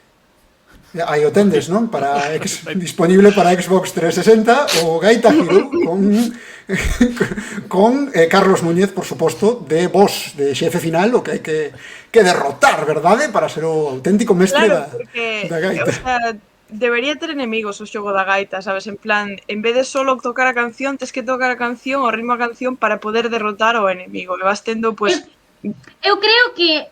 Aí o tendes, non? Disponible para Xbox 360 o Gaita Hero con Carlos Núñez, por suposto, de boss, de xefe final, o que hai que derrotar, verdade? Para ser o auténtico mestre da gaita. O sea, debería ter enemigos o xogo da gaita, sabes? En plan, en vez de solo tocar a canción, tes que tocar a canción, o ritmo a canción para poder derrotar ao enemigo. Que vas tendo, pues... Eu creo que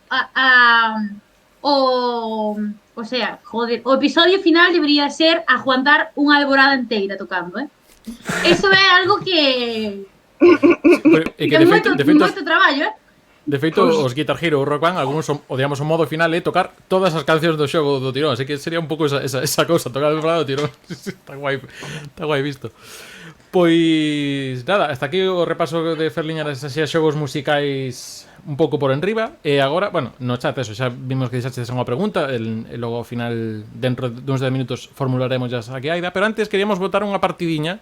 o sea, joder, o episodio final debería ser aguantar unha alborada inteira tocando, Eso é algo que De moito traballo, De feito, os Guitar Hero ou Rock Band, algúns odiamos o modo final tocar todas as cancións do xogo do tirón, así que sería un pouco esa cousa, tocar o do tirón. Está guai visto. Pois nada, hasta aquí o repaso de Ferliñas así a xogos musicais un pouco por enriba. E agora, bueno, no chat eso, xa vimos que deixaste unha pregunta, e logo ao final, dentro duns 10 minutos, formularemos xa aquí a Aida, pero antes queríamos botar unha partidiña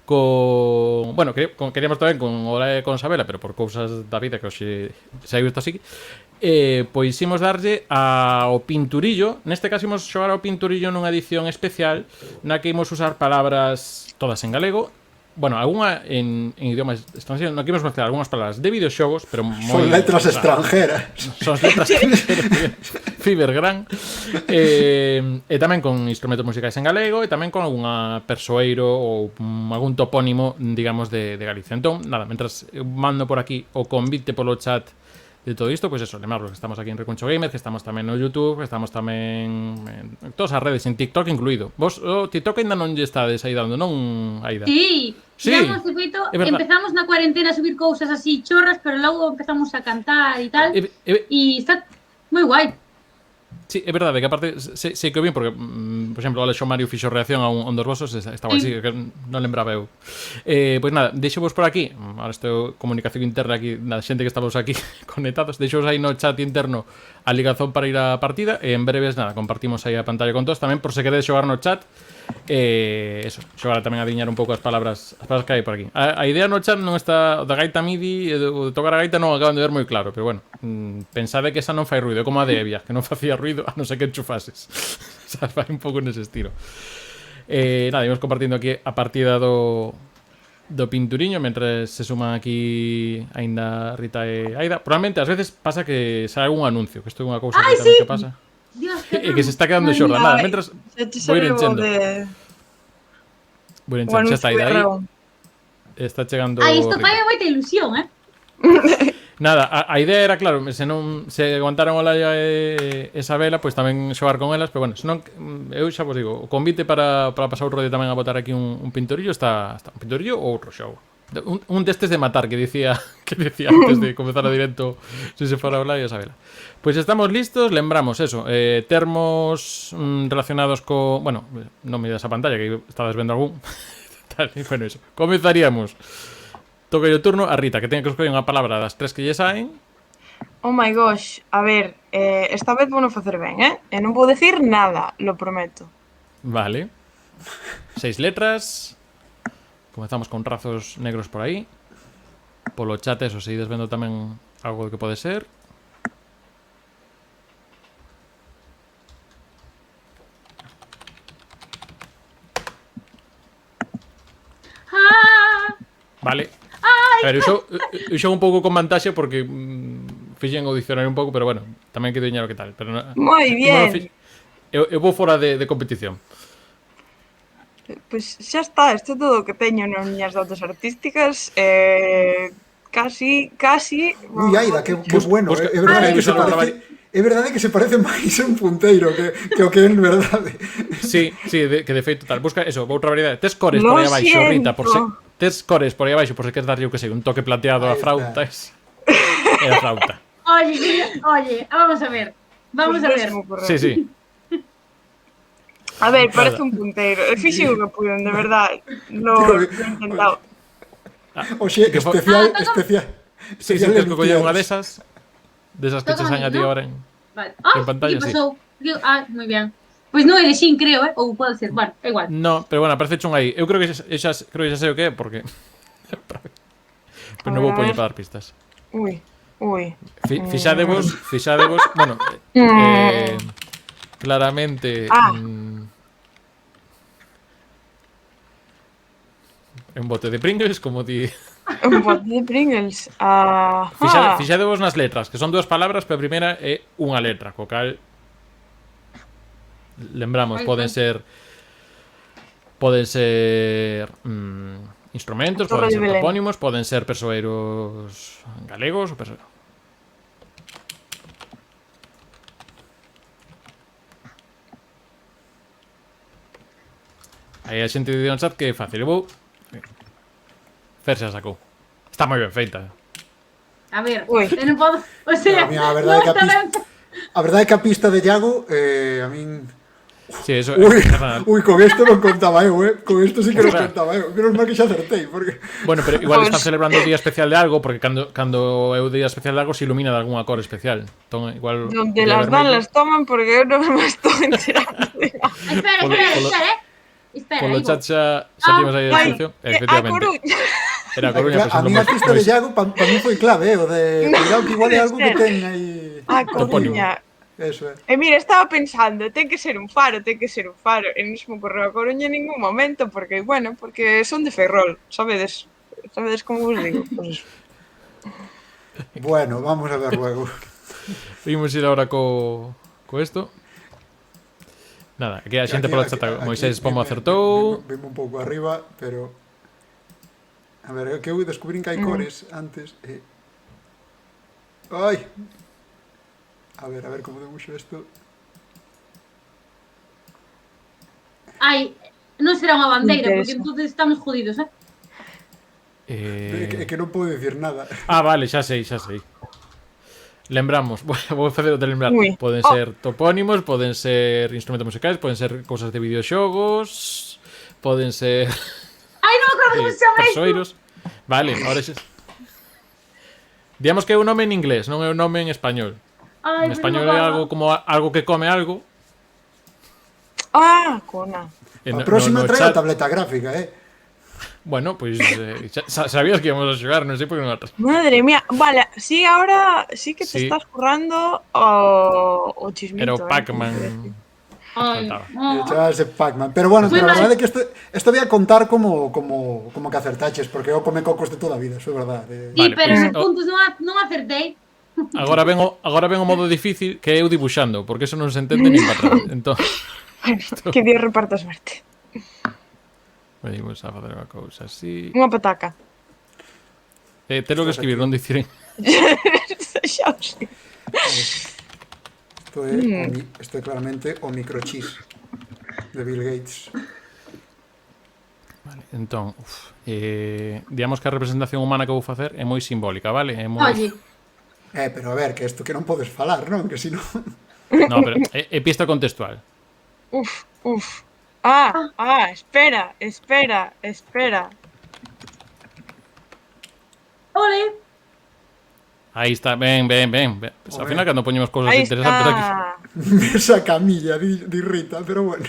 bueno, queríamos tamén con Ola e con Sabela, pero por cousas da vida que hoxe saiu isto así, pois imos darlle ao pinturillo. Neste caso imos xogar ao pinturillo nunha edición especial na que imos usar palabras todas en galego, bueno, algunha en idiomas estranxeiros, no que imos mezclar algunhas palabras de videoxogos, pero moi... Son letras extranjeras. Son letras extranjeras. Fiber gran. E tamén con instrumentos musicais en galego e tamén con algunha persoeiro ou algún topónimo, digamos, de Galicia. Entón, nada, mentras mando por aquí o convite polo chat de todo isto, pois eso, lembrarvos que estamos aquí en Recuncho Gamer, que estamos tamén no YouTube, que estamos tamén en todas as redes, en TikTok incluído. Vos, o TikTok ainda non lle estades aí dando, non, Aida? Sí, sí. Empezamos na cuarentena a subir cousas así chorras, pero logo empezamos a cantar e tal, e está moi guai. Sí, é verdade que aparte sei que o bien porque, por exemplo, o Alexo Mario fixo reacción a un dos vosos, está guai, sí, que non lembraba eu. Pois nada, deixovos por aquí, ahora estou comunicación interna aquí na xente que estamos aquí conectados, deixovos aí no chat interno a ligazón para ir á partida e en breves, nada, compartimos aí a pantalla con todos tamén por se queredes xogar no chat. Eso, xogar tamén a diñar un pouco as palabras que hai por aquí. A idea no chat non está, o da gaita MIDI, o de tocar a gaita non acaban de ver moi claro, pero bueno, pensade que esa non fai ruido, como a de Evia, que non facía ruido a non ser que enchufases. Sabes, vai un pouco nese estilo. Nada, imos compartindo aquí a partida do pinturiño, mentre se suman aquí aínda Rita e Aida. Probablemente ás veces pasa que sae algún anuncio, que isto é unha cousa que tamén que pasa. Dios, E que se está quedando xorda. Nada, mentras vou ir enchendo. Vou ir enchendo, xa está aí. Está chegando. Isto fai moita ilusión, Nada, a idea era, claro, se non se aguantaron Olaya e Isabela, pois tamén xogar con elas, pero bueno, senón eu xa vos digo, o convite para pasar o rollo tamén a botar aquí un pintorillo está un pintorillo ou outro xogo. Un destes de matar que decía antes de comenzar o directo se fora Olaya e Isabela. Pois estamos listos, lembramos eso, termos relacionados co, bueno, non me das a pantalla que estabas vendo algún. Bueno, eso. Comenzaríamos. Toca o turno a Rita, que ten que escoller unha palabra das tres que lle saen. Oh my gosh, a ver, esta vez vou non facer ben, E non vou decir nada, lo prometo. Vale. 6 letras. Comezamos con trazos negros por aí. Polo chat eso, se ides vendo tamén algo que pode ser. Vale. A ver, eu xogo un pouco con vantaxe porque fixen o dicionario un pouco, pero bueno, tamén que diñero que tal. Pero Moi bien. Eu vou fora de competición. Pois xa está, isto é todo o que teño nas miñas dotes artísticas. Casi. Ui, Aida, que bueno. É verdade que se parece máis a un punteiro que o que é en verdade. Sí, que de feito tal. Busca eso, outra variedade. Tes cores por aí abaixo, Rita, por se tes cores por aí abaixo, por se queres darlle o que sei, un toque plateado a frauta. É a frauta. Oye, vamos a ver. Sí. A ver, parece un punteiro. Fixo o que puiden, de verdade. Lo he intentado. Oxe, especial. Sí, tens que coller unha desas que che saen a ti ahora en pantalla, sí. Moi ben. Pois non elexín, creo, ou pode ser, bueno, é igual. No, pero bueno, aparece un aí. Eu creo que xa sei o que é, porque pero non vou poñer para dar pistas. Ui. Fixadevos, bueno, claramente un bote de Pringles, como ti. Un bote de Pringles. Fixadevos nas letras, que son dúas palabras, pero a primeira é unha letra, co cal lembramos, poden ser instrumentos, poden ser topónimos, poden ser persoeiros galegos ou persoeiros. Aí a xente de no chat que é fácil. Eu vou Fer xa sacou. Está moi ben feita. A ver, eu non podo, o sea, a verdade é que a pista de Iago a min. Sí, eso. Ui, con isto non contaba eu, Con isto sí que non contaba eu. Menos mal que xa acertei, porque bueno, pero igual están celebrando o día especial de algo, porque cando é o día especial de algo se ilumina de algunha cor especial. Entón, igual donde las dan las toman porque eu non me estou enterando. Espera, polo chat xa tivemos aí a descripción. Efectivamente. Era a Coruña. A miña pista de Iago para mí foi clave, o de cuidado que igual é algo que ten aí. A Coruña. Eso é. E mira, estaba pensando, ten que ser un faro. E non se me ocorreu a Coruña en ningún momento, porque, bueno, porque son de Ferrol, sabedes como vos digo, pues eso. Bueno, vamos a ver luego. Vimos ir ahora co esto. Nada, aquí a xente polo chat, Moisés Pomo acertou. Vimo un pouco arriba, pero a ver, que eu descubrín que hai cores antes. Ai. A ver como debuxo isto. Ai, non será unha bandeira, porque entonces estamos jodidos, É que non podo dicir nada. Vale, xa sei. Lembramos, vou facer o de lembrar. Ui. Poden Oh. ser topónimos, poden ser instrumentos musicais, poden ser cousas de videoxogos, poden ser Ai, non me acordo como se chama isto. persoeiros. Vale, ahora xa. Digamos que é un nome en inglés, non é un nome en español. Ai, En español é algo como algo que come algo. Ah, cona. E A próxima no trae a chat- tableta gráfica, Bueno, pois sabías que íbamos a xogar, non sei por que non atrás. Madre mía. Vale, sí, ahora sí que te Sí. estás currando o chismito. Era o ¿eh? Pac-Man. Ai, Faltaba. chamase Pac-Man. Pero bueno, Foi pero a mal. verdade é que isto voy a contar como que acertaches, porque eu come cocos de toda a vida, eso é verdade. Sí, Vale, pero pois, nos puntos non acertei. Agora ven o modo difícil que é eu dibuixando, porque eso non se entende nin para atrás. Entón, Bueno, que Dios reparta suerte. venimos a facer unha cousa así. Unha pataca. Telo que escribir, non dicir. Xa o sei. Isto é claramente o microchip de Bill Gates. Vale, entón, digamos que a representación humana que vou facer é moi simbólica, vale? É moi... Oye, Pero a ver, que isto que non podes falar, non? Que si non... No, pero é pista contextual. Uf. Espera. ole. Aí está, ben. Pues, ao Joder. final cando poñemos cousas Aí interesantes aquí. está. Esa camilla de Rita, pero bueno.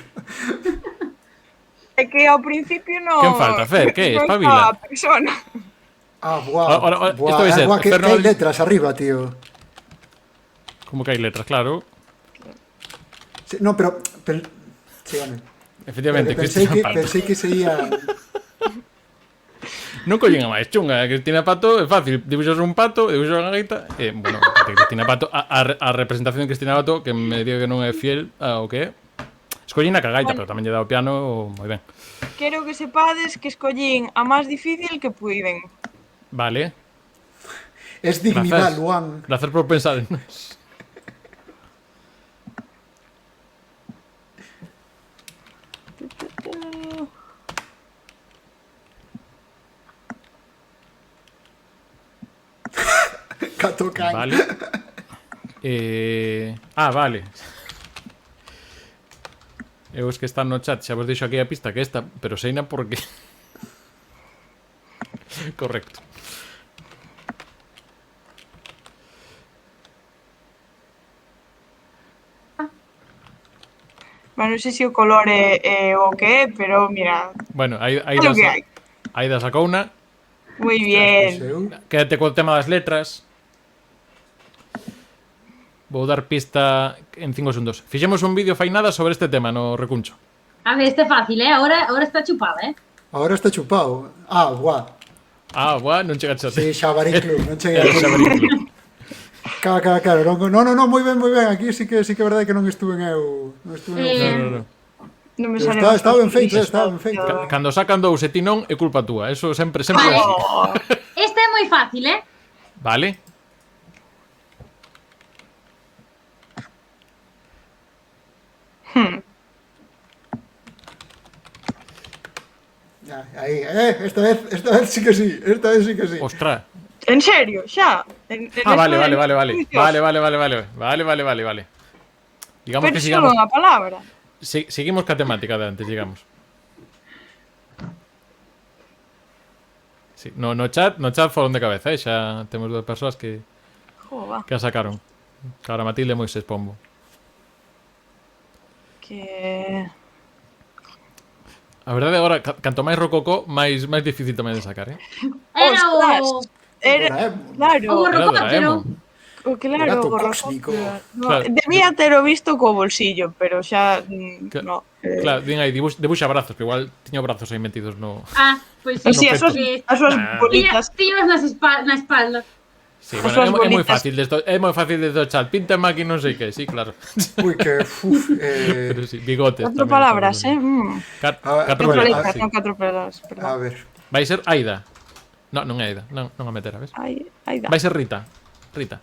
É que ao principio no... Quen falta, Fer? Que? non Espabila. estaba a persona. Buah. Isto vai ser, que Fernando- hai letras arriba, tío. Como que hai letras, claro. Sí, no, pero sí, home. Efectivamente, Pensei Cristina Pato. que se ia... Non collen a máis chunga, Cristina Pato é fácil, dibuixas un pato, dibuixas unha gaita, e, bueno, Cristina Pato, a representación de Cristina Pato, que me diga que non é fiel ao que é, escollín a gaita, pero tamén lle dá o piano moi ben. Quero que sepades que escollín a máis difícil que puiden. Vale, Es dignidad, Grazas. Luan. gracias por pensar en nos. Catocan. Vale. Vale. Eu es que está no chat, xa vos deixo aquí a pista que esta, pero seina porque... Correcto. Bueno, non sei se o color é o que é, pero mira, Bueno, aí é o que hai. Aida sacou una. Moi bien. Eu, Quédate co tema das letras. Vou dar pista en 5 segundos. Fixemos un vídeo fai nada sobre este tema no Recuncho. A ver, este é fácil, Ahora está chupada, Ahora está chupado. Buah. Buah, non chega chat. Sí, Xabarín Club, non cheguei El a... Xabarín. Claro. No, moi ben. Aquí sí que é verdade que non estuve en eu. Non estuve en eu. No. Non me Pero sale. está ben feito, está ben feito. Cando sacan dous e ti non, é culpa túa. Eso sempre é Vale. así. Este é moi fácil, Vale? Aí, esta vez sí que sí. Esta vez sí que sí. Ostra. En serio, xa. Vale. Digamos Pero que só sigamos. unha palabra. Seguimos ca temática de antes, digamos. Sí, no chat foron de cabeza, xa temos dúas persoas que Jova, a sacaron. Cara Matilde e Moisés Pombo. que... A verdade agora, canto máis rococó, máis difícil tamén de sacar, Era o... Ostras. Era, claro, O Era gorrocóptero. o claro, Gato o cósmico. No, Claro. debía tero visto co bolsillo, pero xa no. Claro, din aí, debuxa brazos, pero igual tiño brazos aí metidos no... Pois sí. Sí, No as súas, peto. as súas Ah. bolitas. Tiñas na espalda. Sí, As bueno, súas é moi bolitas. fácil é moi fácil desde o chat. Píntame aquí non sei que, sí, claro. Uy, que... Pero sí, bigotes. Cuatro tamén, palabras, todos. Catro Cuatro Bueno, letras, sí. non catro palabras, A perdón. ver. Vai ser Aida. Non é Aida, non a meter, a ves? Aí dá. Vai ser Rita.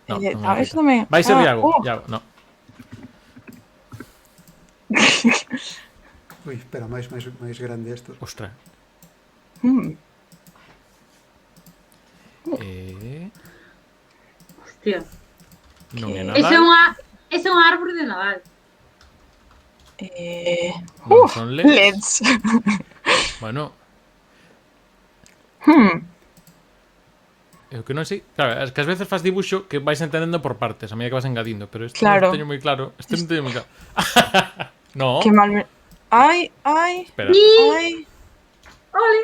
Non é A ver, Rita. tamén. Vai ser Iago. Oh. Iago, non. Uy, espera, máis grande esto. Ostra. Hostia. Non é Esa é Nadal. unha árbore de Nadal. Non son LEDs. LEDs. Bueno, eu que non sei. Claro, es que ás veces fas dibuixo que vais entendendo por partes, a medida que vas engadindo, pero isto Claro. non teño moi claro. Este non teño moi claro. No, Qué mal me... Ay, ay, espera. ay, Ole.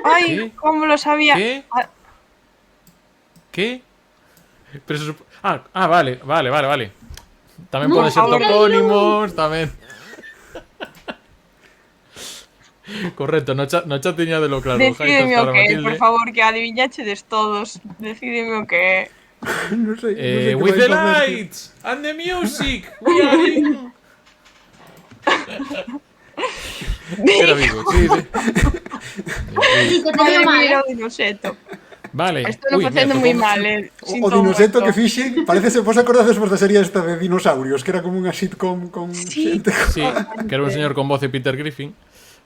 ay, ¿Qué? ¿cómo lo sabía? ¿Qué? Ah, Que? Pero eso... vale. Tamén No, poden ser ahora topónimos, tamén. Correcto, no chat tiña de lo claro. Decídeme Jaita, o que, Matilde. por favor, que adiviñachedes todos. Decídeme o que. Non sei que With vais the a hacer, tío. lights and the music, we are in. Era Vigo, sí. Rico, te Madre veo mal, mía, o dinoseto. Vale. Estou non Uy, facendo mira, moi tocou- mal, O Sinto dinoseto moito. que fixen, parece vos acordades vos da serie esta de dinosaurios, que era como unha sitcom con xente. Sí, que era un señor con voz de Peter Griffin.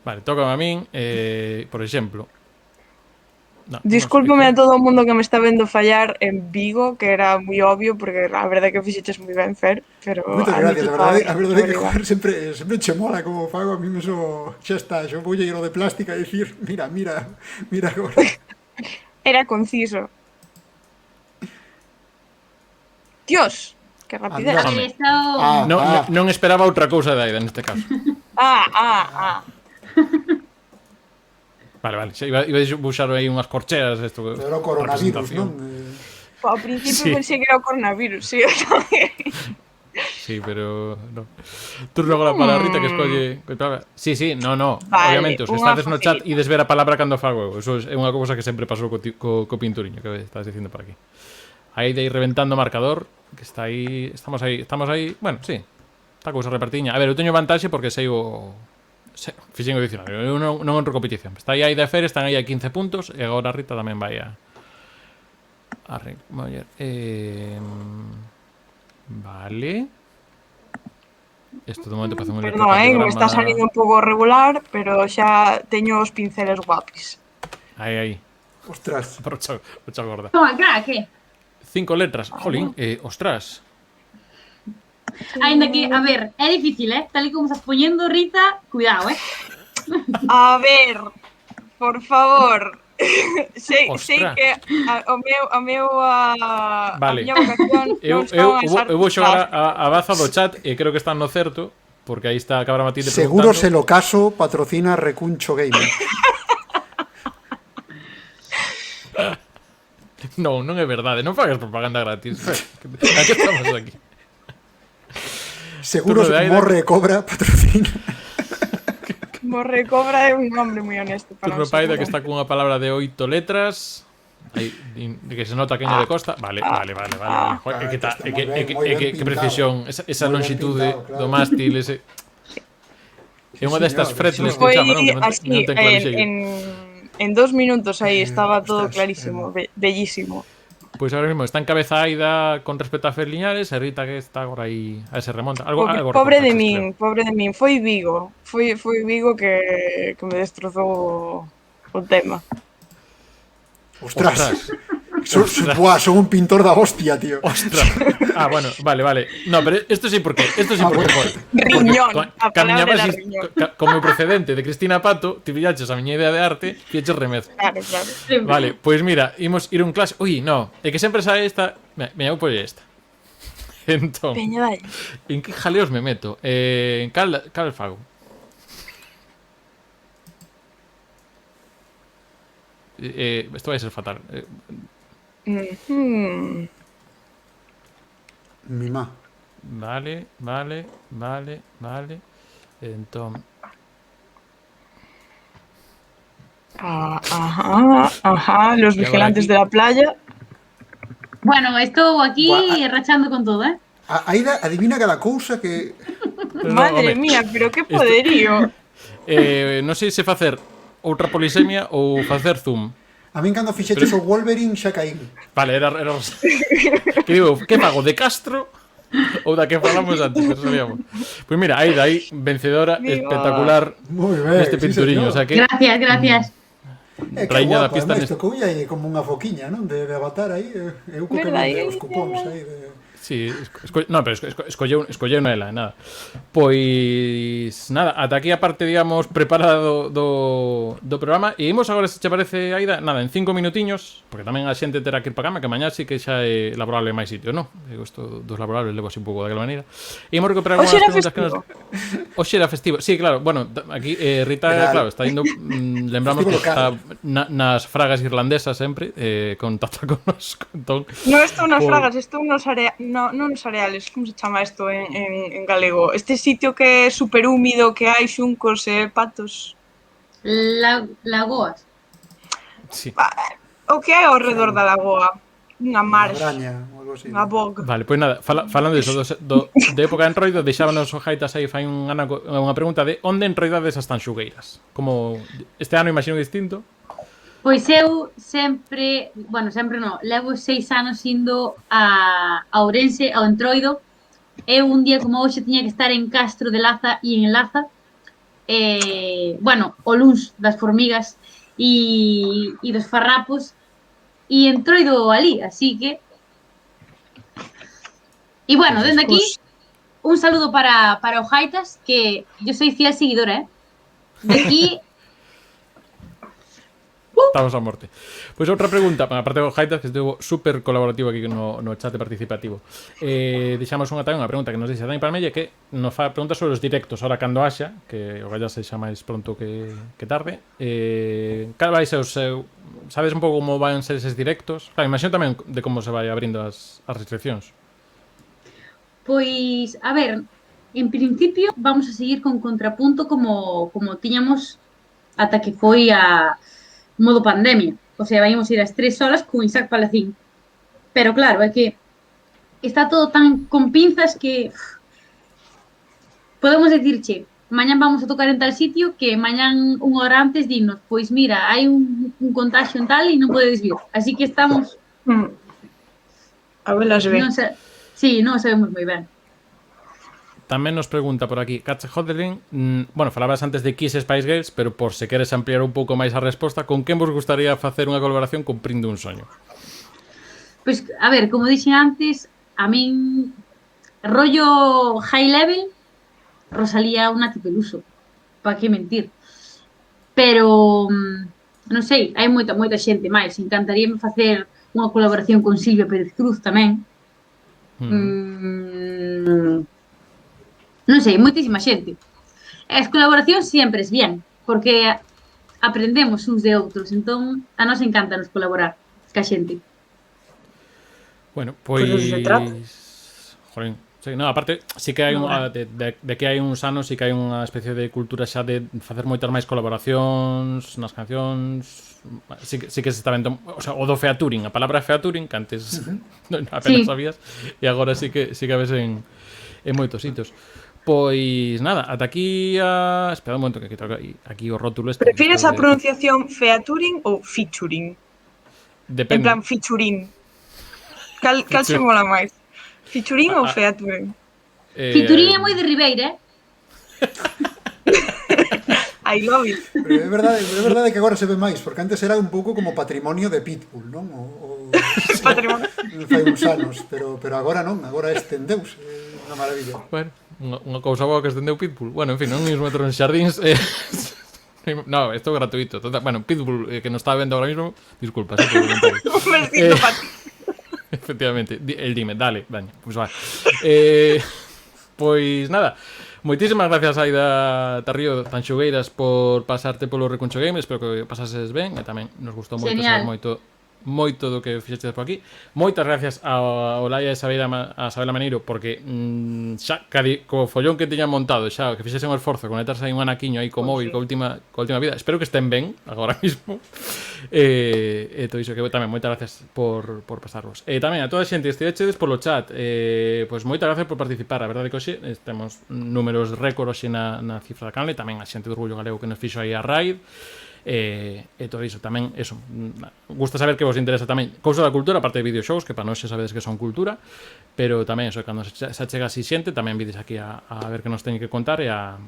Vale, toca a min, por exemplo. No, Discúlpame a no, todo o mundo que me está vendo fallar en Vigo, que era moi obvio, porque a verdade que fixeches moi ben, Fer, pero... Moitas gracias, a verdade que igual. joder, sempre che mola como fago, a mí me so... Xa está, xo voulle ir o de plástica e dicir, mira agora. Era conciso. Dios, que rapidez. Anda. Home. Esto... non esperaba outra cousa de Aida neste caso. Vale, xa iba a buxar aí unhas corcheas isto. Era o coronavirus, non? Ao principio Sí. pensei que era o coronavirus, sí, eu tamén. Sí, pero no. Turno agora para Rita que escolle. Sí, no. Vale, Obviamente, os unha estades no chat facilita. e ver a palabra cando fago eu. Eso é unha cousa que sempre pasou co pinturiño que estás dicindo por aquí. Aí de ir reventando o marcador, que está aí, estamos aí. Bueno, sí. Está cousa repartiña. A ver, eu teño vantaxe porque sei o fixen o dicionario. Eu non entro en competición. Está aí de Fer, están aí a 15 puntos e agora Rita tamén vai a Moller. Vale. Isto de momento parece un Perdón, que me está salindo un pouco regular, pero xa teño os pinceles guapis. Aí. Ostras. Brocha gorda. Toma, crack, que? 5 letras. Jolín, ostras. Ainda que, a ver, é difícil, tal y como estás poniendo, Rita, cuidado, A ver, por favor. sei Ostras. que a Vale. miña vocación Eu non son as artes vou xogar plásticas. a baza do chat e creo que están no certo, porque aí está a Cabra Matilde Seguro preguntando. se lo caso patrocina Recuncho Gamer. Non é verdade, non fagas propaganda gratis. A que estamos aquí? Seguro Turno de Aida. Morre Cobra patrocina. Morre Cobra é un nombre moi honesto para Turno un Paida que seguro. está cunha palabra de 8 letras. Aí, que se nota queña de costa. Vale. Joder, que precisión, esa Moi ben longitude pintado, claro. do mástil, ese. É unha destas señor, fretless que Foi chama, non? Que non así, ten clavixeiro. en 2 minutos aí estaba todo ostras, clarísimo, bellísimo. Pois ahora mismo está en cabeza Aida con respecto a Fer Liñares e Rita que está agora aí a se remonta. Algo Pobre de recortaches, min, foi Vigo. Foi Vigo que me destrozou o tema. Ostras. Son un pintor da hostia, tío. Ostras. Bueno, vale. No, pero esto sí porque joder. Riñón, Porque a palabra era camiñabas riñón. como precedente de Cristina Pato, te pillaches a miña idea de arte, fieches remez. Claro. Vale, pois mira, imos ir un clase. Ui, no, é que sempre sae esta. Me vou por esta. Entón, Peña dalle. en que jaleos me meto? Cal fago? Isto vai ser fatal. Mi má. Vale. Entón, Ajá, los vigilantes de la playa. Bueno, esto aquí Buah. rachando con todo, Aida adivina cada cousa que... no, Madre home, mía, pero qué poderío. non sei se facer outra polisemia ou facer zoom. A min cando fixeches o Wolverine xa caín. Vale, era que digo, que pago, de Castro ou da que falamos antes, que sabíamos. Pois mira, Aida aí, vencedora Viva. espectacular Moi ben, neste sí, pinturiño, o sea señor. que Gracias. É que Raíña da guapo, pista ademais, neste. tocoulle aí como unha foquiña, non? De Avatar aí, eu co que Verdad, vi os cupóns aí de... Sí, no, pero escolleu nela, nada. Pois nada, ata aquí a parte, digamos, preparada do programa. E imos agora, se che parece, Aida, nada, en 5 minutiños, porque tamén a xente terá que ir para cama, que mañá sí que xa é laborable máis sitio, non? Isto dos laborables levo así un pouco daquela maneira. E imos recuperar Hoxe unhas era preguntas festivo. Hoxe era festivo. Sí, claro, bueno, aquí Rita, claro, está indo lembramos que está nas fragas irlandesas sempre, contacta con nos, entón. No estou nas Por- fragas, estou nos non nos areales, como se chama isto en galego? Este sitio que é super húmido, que hai xuncos e patos. Lagoas. Sí. O que hai ao redor da lagoa? Unha Unha marx, braña, ou algo así. unha bog. Vale, pois nada, falando diso de época en Entroido, deixábanos o Jaitas aí fai unha pregunta de onde entroidades as tanxugueiras? Como este ano imagino distinto. Pois eu sempre, bueno, sempre non, levo 6 anos indo a Ourense, ao Entroido. Eu un día como hoxe tiña que estar en Castro de Laza e en Laza. Bueno, o luns das formigas e dos farrapos e Entroido ali, así que... E bueno, dende aquí, un saludo para o Jaitas, que yo soy fiel seguidora, De aquí... Estamos a morte. Pois outra pregunta, aparte do Jaitas, que estivo super colaborativo aquí no chat participativo. Deixamos unha pregunta que nos dixe Dani Palmelle, que nos fa preguntas sobre os directos, ahora cando haxa, que o galla sexa máis pronto que tarde. Cal vai ser o seu... Sabes un pouco como van ser eses directos? Claro, imagino tamén de como se vai abrindo as restriccións. Pois, a ver, en principio vamos a seguir con Contrapunto como tiñamos ata que foi a modo pandemia. O sea, íamos ir as 3 horas con Isaac Palacín. Pero claro, é que está todo tan con pinzas que podemos decirche, mañán vamos a tocar en tal sitio, que mañán unha hora antes dinos, pois mira, hai un contagio en tal e non podedes vir. Así que estamos... A velas ve. Sí, non sabemos moi ben. Tamén nos pregunta por aquí Katze Hodling, bueno, falabas antes de Kiss Spice Girls, pero por se queres ampliar un pouco máis a resposta, con quen vos gustaría facer unha colaboración cumprindo un soño? Pois, a ver, como dixen antes, a min rollo high level, Rosalía ou Nati Peluso, pa que mentir. Pero, non sei, hai moita xente máis. Encantaríame facer unha colaboración con Silvia Pérez Cruz tamén. Non sei, moitísima xente. As colaboracións sempre es bien, porque aprendemos uns de outros, entón a nos encanta nos colaborar ca xente. Bueno, pois... Pues se trata. Jolín, sí, no, aparte, sí que hai de que hai uns anos, sí que hai unha especie de cultura xa de facer moitas máis colaboracións nas cancións. Sí que se está vendo, o sea, o do featuring, a palabra featuring, que antes apenas sabías, e agora sí que a ves en moitos sitios. Pois nada, ata aquí espera un momento que quito aquí o rótulo este. Prefires a pronunciación featuring ou featuring? Depende. En plan featuring. Cal se mola máis? Featuring ou featuring? Featuring é moi de Ribeira, I love it. Pero é verdade que agora se ve máis, porque antes era un pouco como patrimonio de Pitbull, non? Patrimonio. Fai uns anos, pero agora non, agora estendeuse, unha maravilla. Bueno, unha cousa boa que estendeu Pitbull. Bueno, en fin, non imos meter nos xardíns. No, isto é gratuito. Bueno, Pitbull, que nos está vendo ahora mismo, disculpa, sí, por Un besito para ti. efectivamente, el dime, dale, pues va. Pois nada, moitísimas gracias Aida Tarrío Tanxugueiras por pasarte polo Recuncho Game. Espero que pasases ben e tamén nos gustou moito saber moito do que fixestes por aquí. Moitas gracias a Olaia e a Sabela Maneiro, porque xa co follón que tiñan montado, xa que fixesen o esforzo de conectarse aí un anaquiño aí co móvil, coa última vida. Espero que estén ben agora mismo. E todo iso, que tamén moitas gracias por pasarvos. E tamén a toda a xente que estivechedes polo chat, pois moitas gracias por participar. A verdade que hoxe temos números récord hoxe na cifra da canal, e tamén a xente do Orgullo Galego que nos fixo aí a raid. E todo iso tamén, eso, gusta saber que vos interesa tamén cousa da cultura, aparte de videoxows, que para nós xa sabedes que son cultura, pero tamén eso, cando se chega así xente, tamén vides aquí a ver que nos teñen que contar e a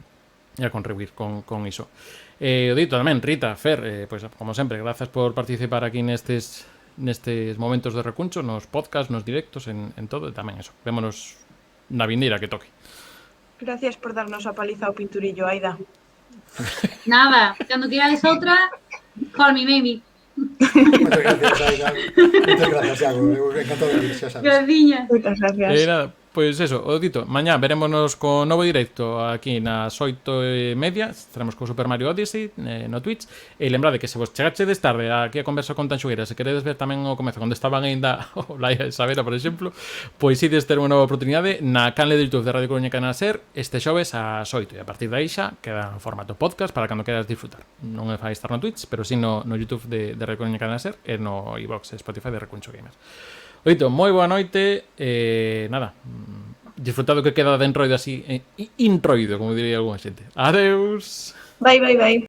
contribuir con iso. O dito tamén, Rita, Fer, pois como sempre, grazas por participar aquí nestes nestes momentos de recuncho, nos podcast, nos directos, en todo, e tamén eso. Vémonos na vindeira que toque. Gracias por darnos a paliza ao pinturillo, Aida. Nada, cando queráis outra, call me maybe. Moitas gracias, Aida. Moitas gracias, Iago. Eu encantado de vir, xa sabes. Graciñas. Moitas gracias. Nada, pois eso, o dito, mañá verémonos co novo directo aquí nas 8:30, estaremos co Super Mario Odyssey no Twitch, e lembrade que se vos chegachedes tarde aquí a conversa con Tanxugueira, se queredes ver tamén o comezo, onde estaban aínda o Laia e Sabela, por exemplo, pois ides ter unha nova oportunidade na canle de YouTube de Radio Coruña Canal Ser este xoves ás 8, e a partir de aí xa queda en formato podcast para cando queras disfrutar. Non é fai estar no Twitch, pero sí no YouTube de Radio Coruña Canal Ser e no iVox e Spotify de Recuncho Gamers. Oito, moi boa noite, nada, disfrutado que queda de entroido así, introido, como diría algunha xente. Adeus! Bye, bye, bye.